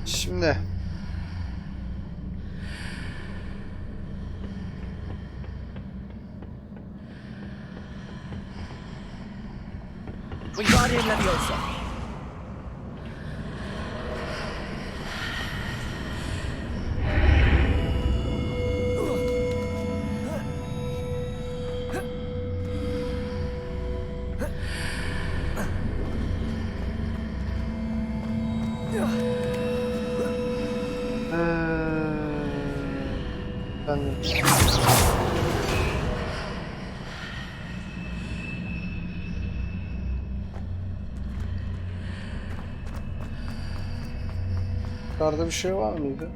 Speaker 1: Şimdi
Speaker 4: Wingardium Leviosa.
Speaker 1: ben yukarıda bir şey var mıydı?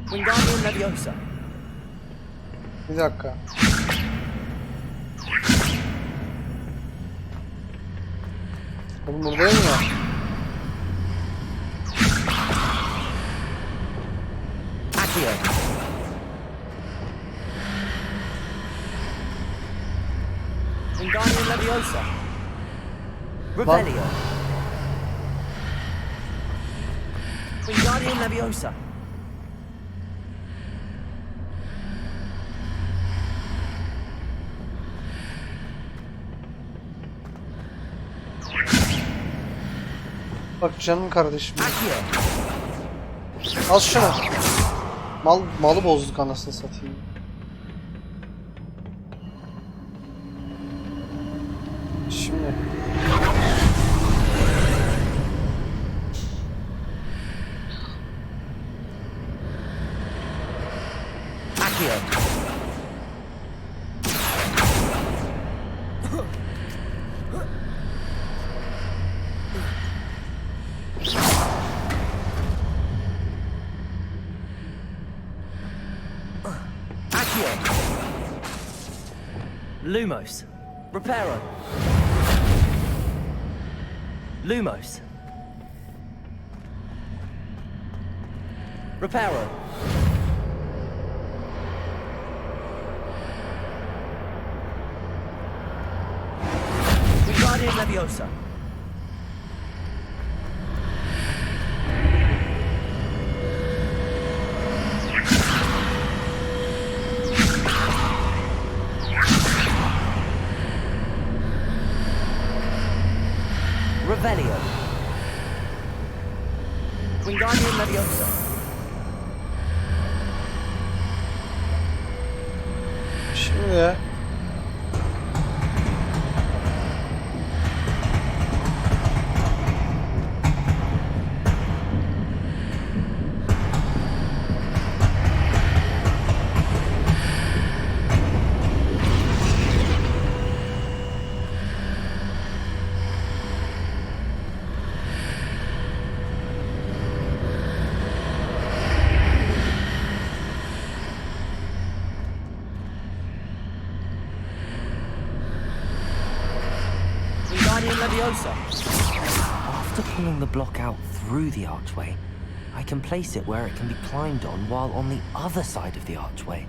Speaker 4: Wingardium Leviosa.
Speaker 1: Bir dakika. Oğlum buradayım ya.
Speaker 4: Accio. Wingardium Leviosa. Revelio. Wingardium Leviosa.
Speaker 1: Bak canım kardeşim. Al şunu. Malı bozduk anasını satayım. Şimdi.
Speaker 4: Lumos. Reparo. Lumos. Reparo. Wingardium Leviosa. Revelio. Wingardium Leviosa.
Speaker 1: Şimdi ya.
Speaker 4: Leviosa. After pulling the block out through the archway, I can place it where it can be climbed on while on the other side of the archway.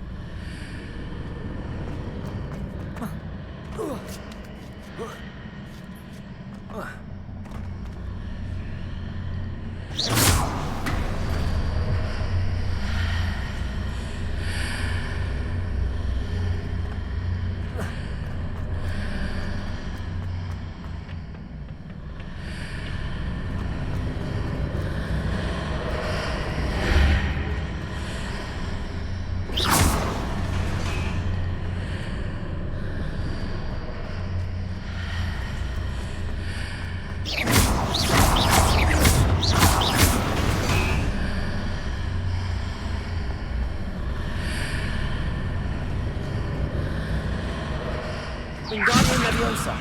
Speaker 4: Wingardium Leviosa.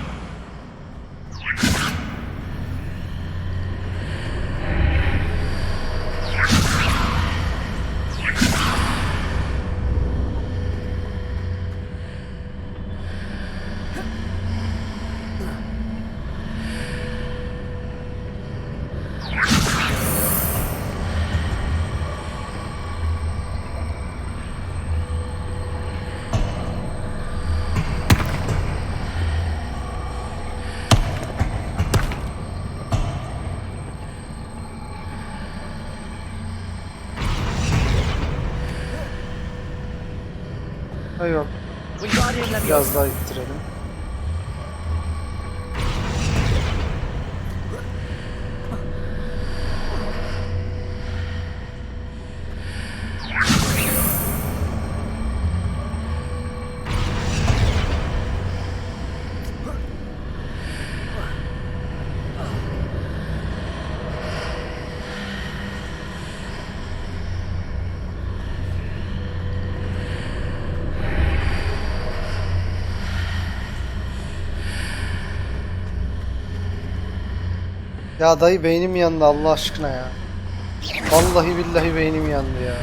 Speaker 1: Hayır yok. Biraz daha ittirelim. Ya dayı beynim yandı Allah aşkına ya. Vallahi billahi beynim yandı ya.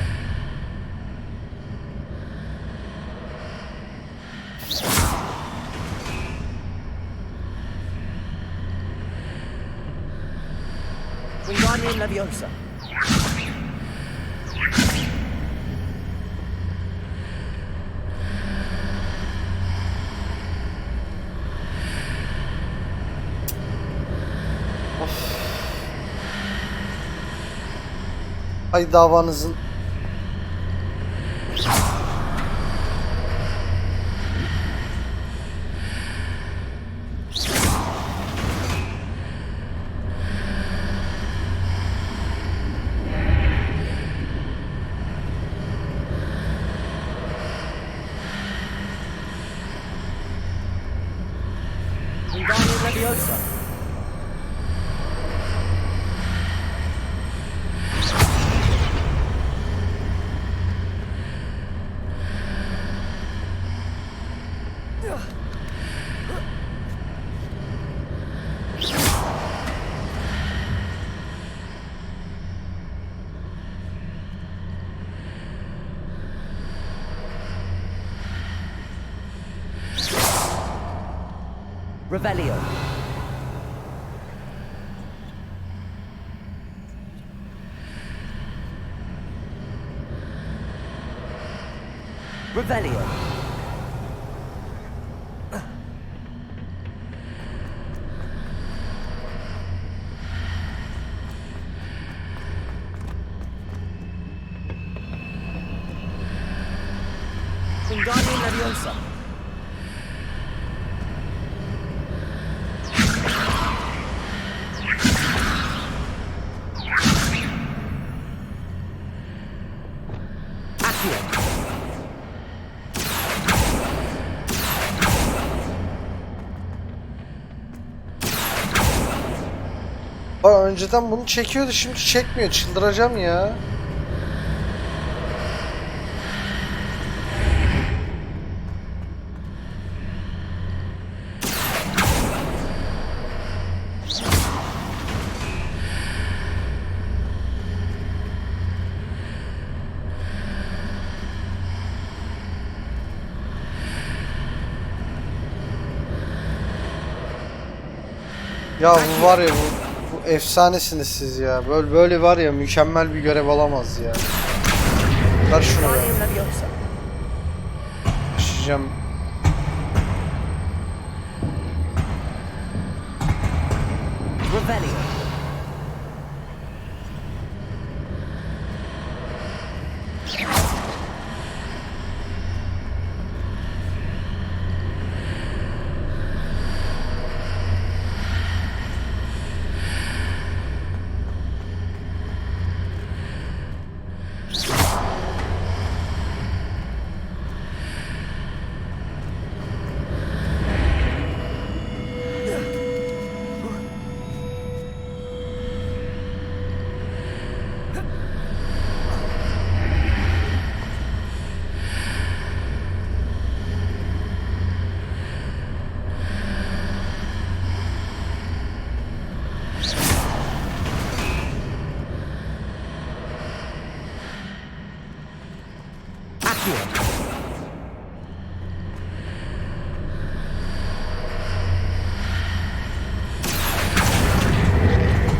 Speaker 4: Wingardium Leviosa.
Speaker 1: Hay davanızın.
Speaker 4: Leviosa. Revelio. Revelio. Wingardium Leviosa.
Speaker 1: Önceden bunu çekiyordu, şimdi çekmiyor. Çıldıracağım ya. Ya bu var ya, bu efsanesiniz siz ya. Böyle var ya, mükemmel bir görev olamaz ya. Ver şunu be. Yaşayacağım.
Speaker 4: Revelio.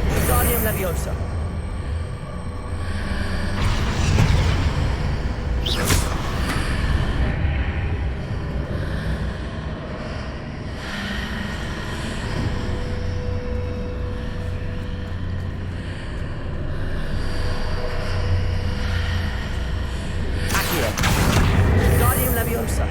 Speaker 4: Wingardium Leviosa. Wingardium Leviosa.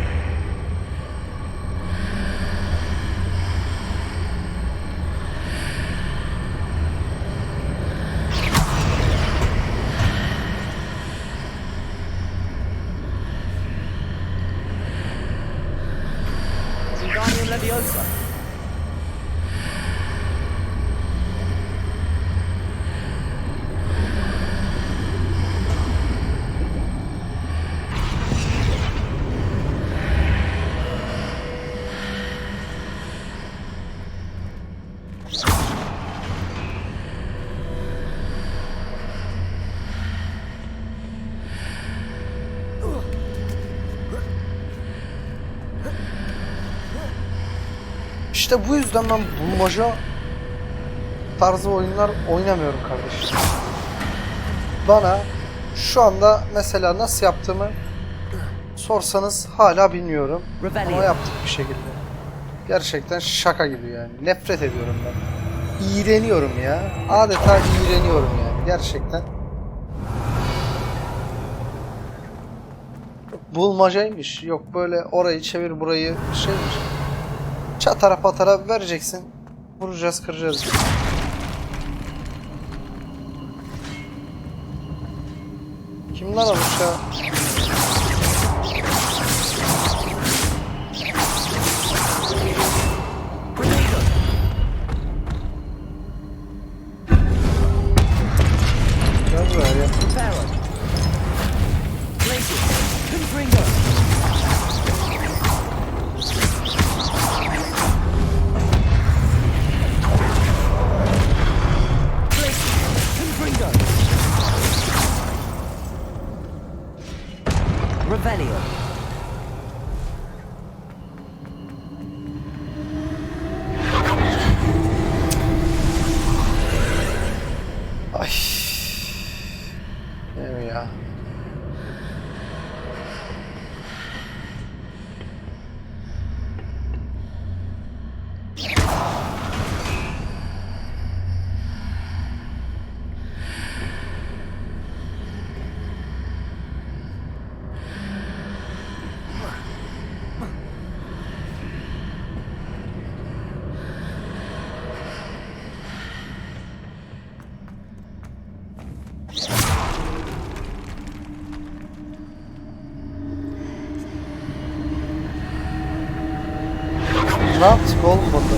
Speaker 4: Wingardium Leviosa.
Speaker 1: İşte bu yüzden ben bulmaca tarzı oyunlar oynamıyorum kardeşim. Bana şu anda mesela nasıl yaptığımı sorsanız hala bilmiyorum. Ama yaptık bir şekilde. Gerçekten şaka gibi yani. Nefret ediyorum ben. İğreniyorum ya. Adeta iğreniyorum yani. Gerçekten. Bulmacaymış. Yok böyle orayı çevir burayı şeymiş. Çatara patara vereceksin. Vuracağız, kıracağız. Kim lan o bıçağı? Ne yaptık oğlum burada?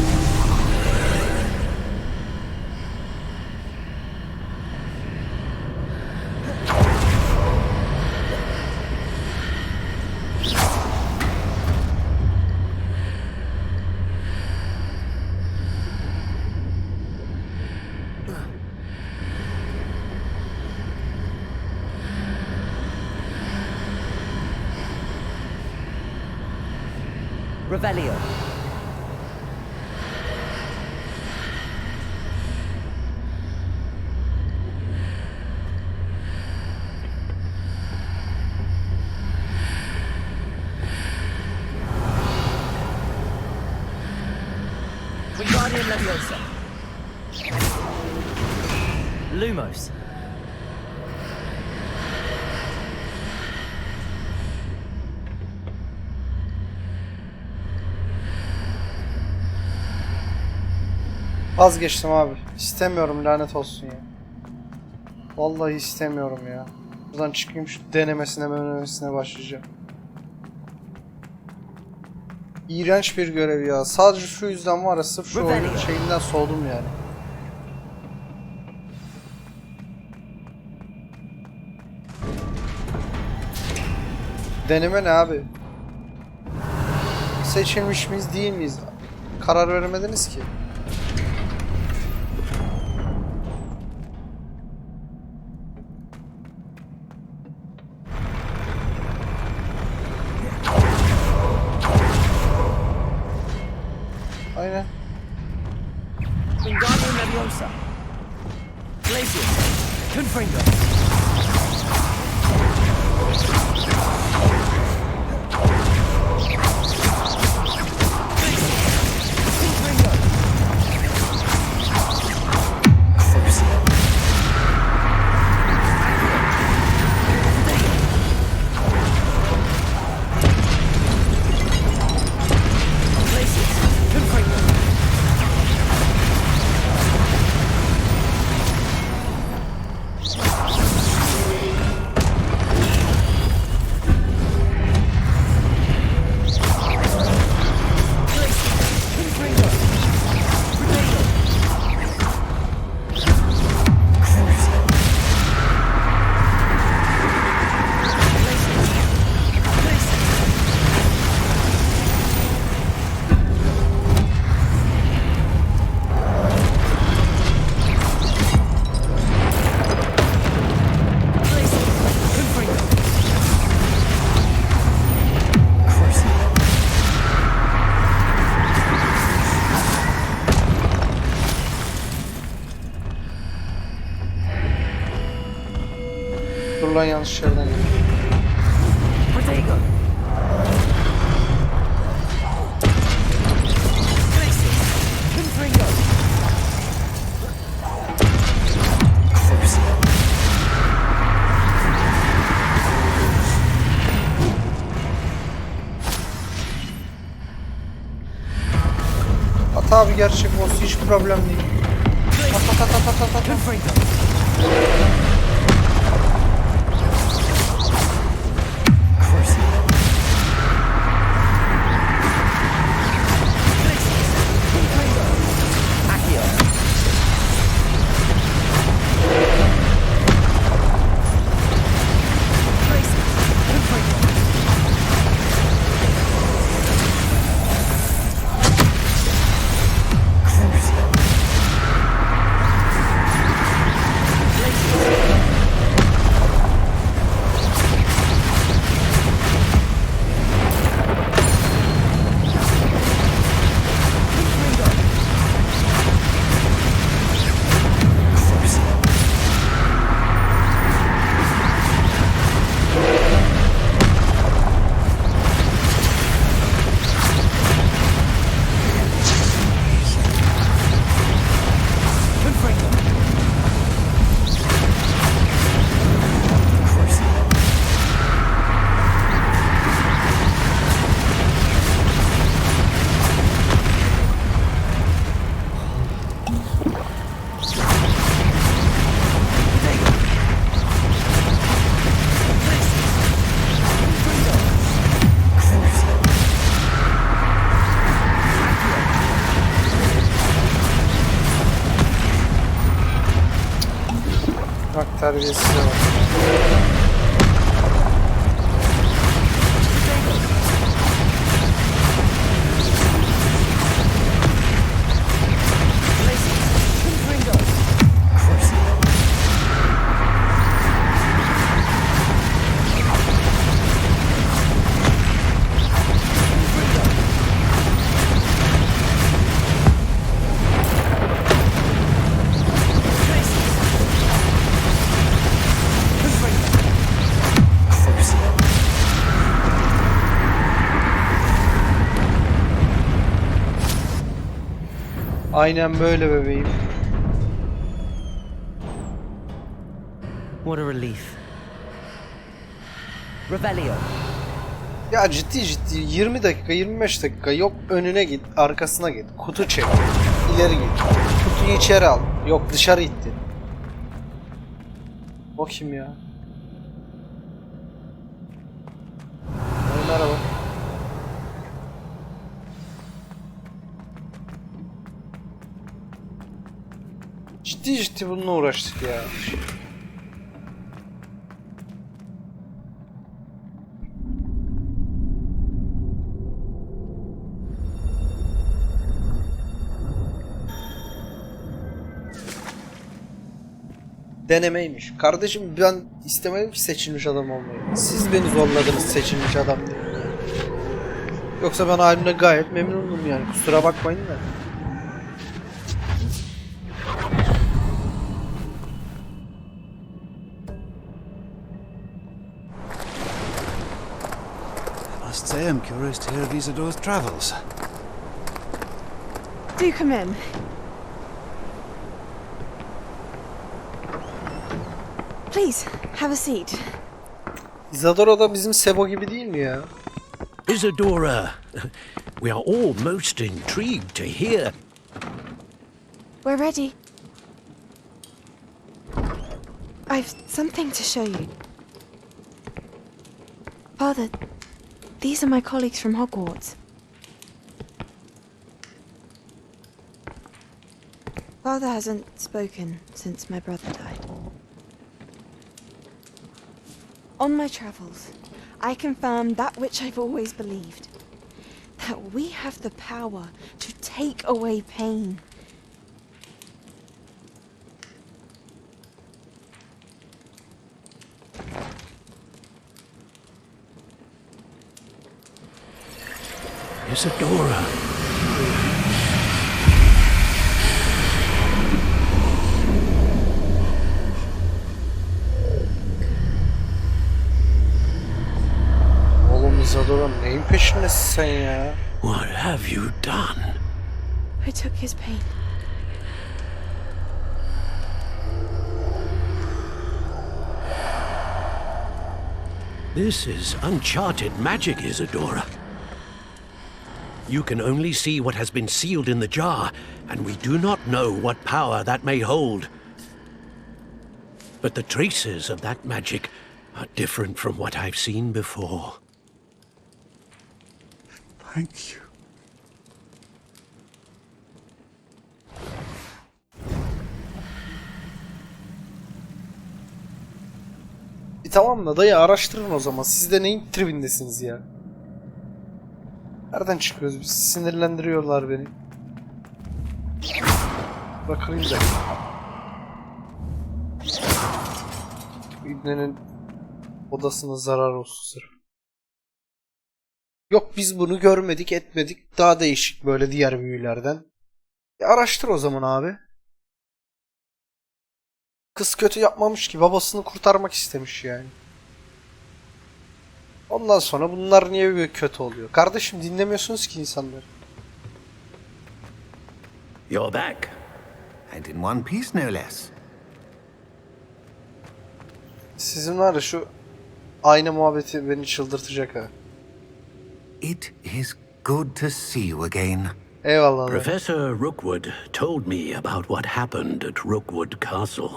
Speaker 4: Revelio. Wingardium Leviosa. Lumos.
Speaker 1: Vazgeçtim abi. İstemiyorum, lanet olsun ya. Vallahi istemiyorum ya. Buradan çıkayım, şu denemesine başlayacağım. İğrenç bir görev ya. Sadece şu yüzden var ya, sırf şu oyunun şeyinden soğudum yani. Deneme ne abi? Seçilmiş miyiz değil miyiz? Karar veremediniz ki. Aynen.
Speaker 4: Wingardium Leviosa. Glacius. Confringo.
Speaker 1: Dur lan, yanlış yerden geldim.
Speaker 4: Protego. Glacius. Confringo.
Speaker 1: Hata bir gerçek olsun, hiç problem değil.
Speaker 4: Confringo. Glacius.
Speaker 1: Bak terbiyesiz de var. Aynen böyle bebeğim.
Speaker 4: What a relief. Revelio.
Speaker 1: Ya ciddi 20 dakika 25 dakika yok önüne git arkasına git kutu çek ileri git kutuyu içeri al yok dışarı ittin. O kim ya? Merhaba. Ciddi bununla uğraştık ya. Denemeymiş. Kardeşim ben istemedim ki seçilmiş adam olmayı. Siz beni zorladınız seçilmiş adam diye. Yoksa ben halimle gayet memnundum yani. Kusura bakmayın da.
Speaker 11: I must say I'm curious to hear of Isadore's travels.
Speaker 3: Do come in. Please, have a seat.
Speaker 1: Isadora da bizim Sebo gibi değil mi ya?
Speaker 8: Isadora, we are all most intrigued to hear.
Speaker 3: We're ready. I've something to show you. Father, these are my colleagues from Hogwarts. Father hasn't spoken since my brother died. On my travels, I confirmed that which I've always believed. That we have the power to take away pain.
Speaker 8: Isadora.
Speaker 1: Oğlum Isadora neyin peşindesin sen ya?
Speaker 8: What have you done?
Speaker 3: I took his pain.
Speaker 8: This is uncharted magic, Isadora. You can only see what has been sealed in the jar, and we do not know what power that may hold. But the traces of that magic are different from what I've seen before.
Speaker 11: Thank you.
Speaker 1: Tamam da dayı araştırın o zaman. Siz de neyin tribindesiniz ya? Nereden çıkıyoruz biz? Sinirlendiriyorlar beni. Bakayım da. İbnenin odasına zarar olsun sırf. Yok biz bunu görmedik etmedik. Daha değişik böyle diğer büyülerden. Araştır o zaman abi. Kız kötü yapmamış ki babasını kurtarmak istemiş yani. Ondan sonra bunlar niye böyle kötü oluyor? Kardeşim dinlemiyorsunuz ki insanları.
Speaker 8: You're back.
Speaker 9: And in one piece, no less.
Speaker 1: Sizin var ya şu ayna muhabbeti beni çıldırtacak ha.
Speaker 9: It is good to see you again.
Speaker 1: Eyvallah.
Speaker 8: Professor Rookwood told me about what happened at Rookwood Castle.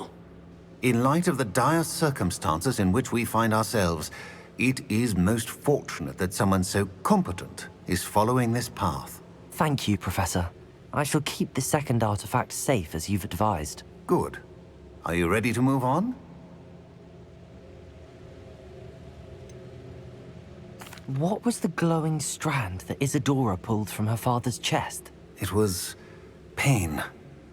Speaker 9: In light of the dire circumstances in which we find ourselves, it is most fortunate that someone so competent is following this path.
Speaker 4: Thank you, Professor. I shall keep the second artifact safe as you've advised.
Speaker 9: Good. Are you ready to move on?
Speaker 4: What was the glowing strand that Isadora pulled from her father's chest?
Speaker 9: It was pain.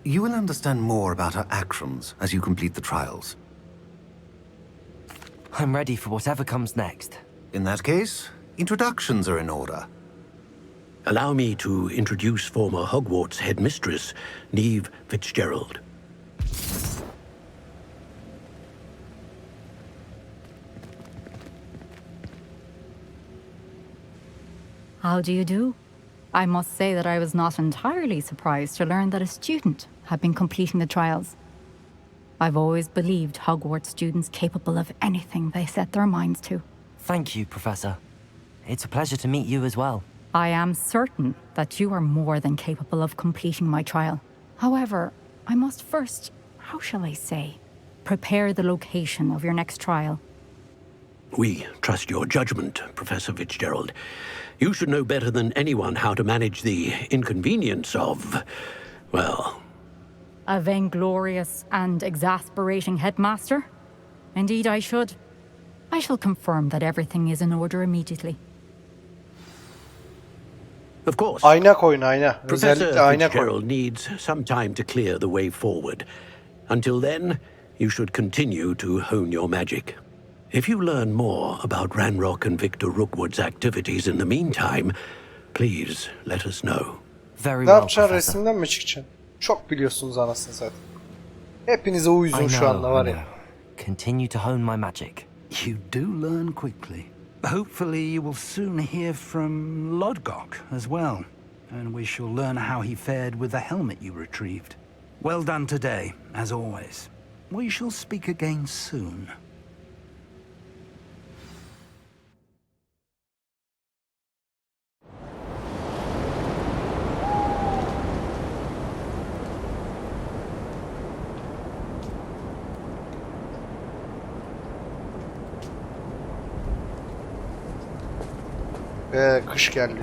Speaker 9: You will understand more about her actions as you complete the trials.
Speaker 4: I'm ready for whatever comes next.
Speaker 9: In that case, introductions are in order.
Speaker 8: Allow me to introduce former Hogwarts headmistress, Neve Fitzgerald.
Speaker 12: How do you do? I must say that I was not entirely surprised to learn that a student had been completing the trials. I've always believed Hogwarts students capable of anything they set their minds to.
Speaker 4: Thank you, Professor. It's a pleasure to meet you as well.
Speaker 12: I am certain that you are more than capable of completing my trial. However, I must first, how shall I say, prepare the location of your next trial.
Speaker 8: We trust your judgment, Professor Fitzgerald. You should know better than anyone how to manage the inconvenience of, well...
Speaker 12: A vainglorious and exasperating headmaster? Indeed I should. I shall confirm that everything is in order immediately.
Speaker 8: Of course.
Speaker 1: Ayna koyun, ayna.
Speaker 8: Professor
Speaker 1: Özellikle ayna koyun.
Speaker 8: Fitzgerald needs some time to clear the way forward. Until then, you should continue to hone your magic. If you learn more about Ranrock and Victor Rookwood's activities in the meantime, please let us know.
Speaker 4: Very
Speaker 1: Ne
Speaker 4: well,
Speaker 1: yapacaksın,
Speaker 4: Professor.
Speaker 1: resimden mi çıkacaksın? Çok biliyorsunuz anasını zaten. Hepinize uyuzum şu anda var ya.
Speaker 4: Continue to hone my magic.
Speaker 7: You do learn quickly. Hopefully you will soon hear from Lodgok as well, and we shall learn how he fared with the helmet you retrieved. Well done today, as always. We shall speak again soon.
Speaker 1: Kış geldi.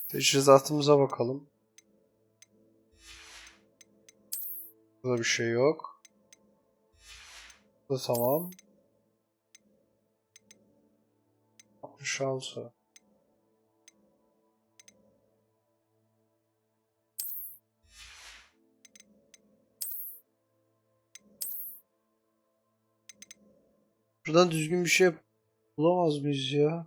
Speaker 1: Teçhizatımıza bakalım. Burada bir şey yok. Bu tamam. Şansı. Buradan düzgün bir şey bulamaz mıyız ya?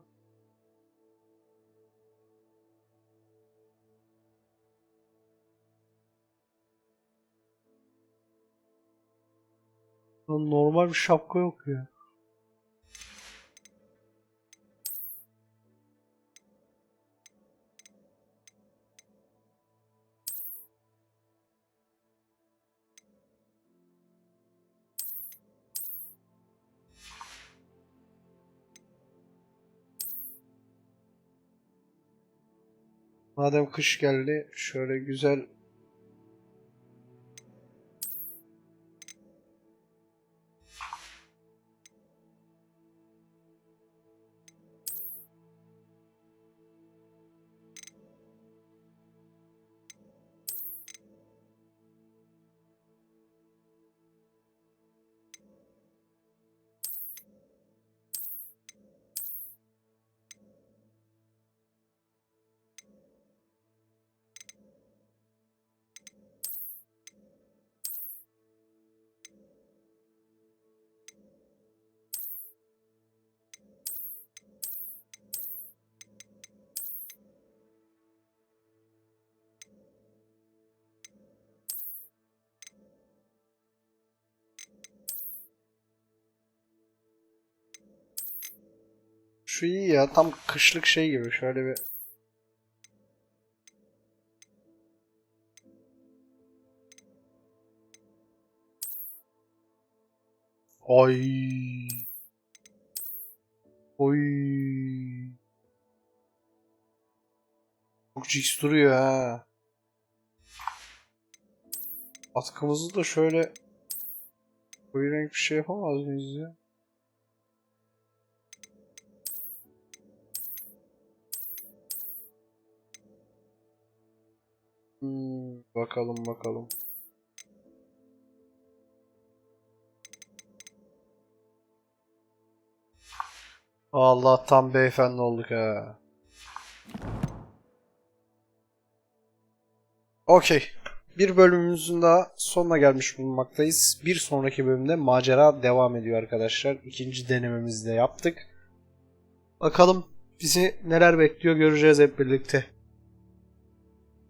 Speaker 1: Lan normal bir şapka yok ya. Madem kış geldi, şöyle güzel Şu iyi ya, tam kışlık şey gibi, şöyle bir. Ay. Oy. Çok ciks duruyor ha. Atkımızı da şöyle koyu renk bir şey yapamaz mıyız ya? Bakalım bakalım. Allah, tam beyefendi olduk ha. Okey. Bir bölümümüzün daha sonuna gelmiş bulunmaktayız. Bir sonraki bölümde macera devam ediyor arkadaşlar. İkinci denememizi de yaptık. Bakalım bizi neler bekliyor, göreceğiz hep birlikte.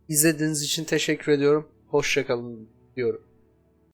Speaker 1: İzlediğiniz için teşekkür ediyorum. Hoşça kalın diyorum.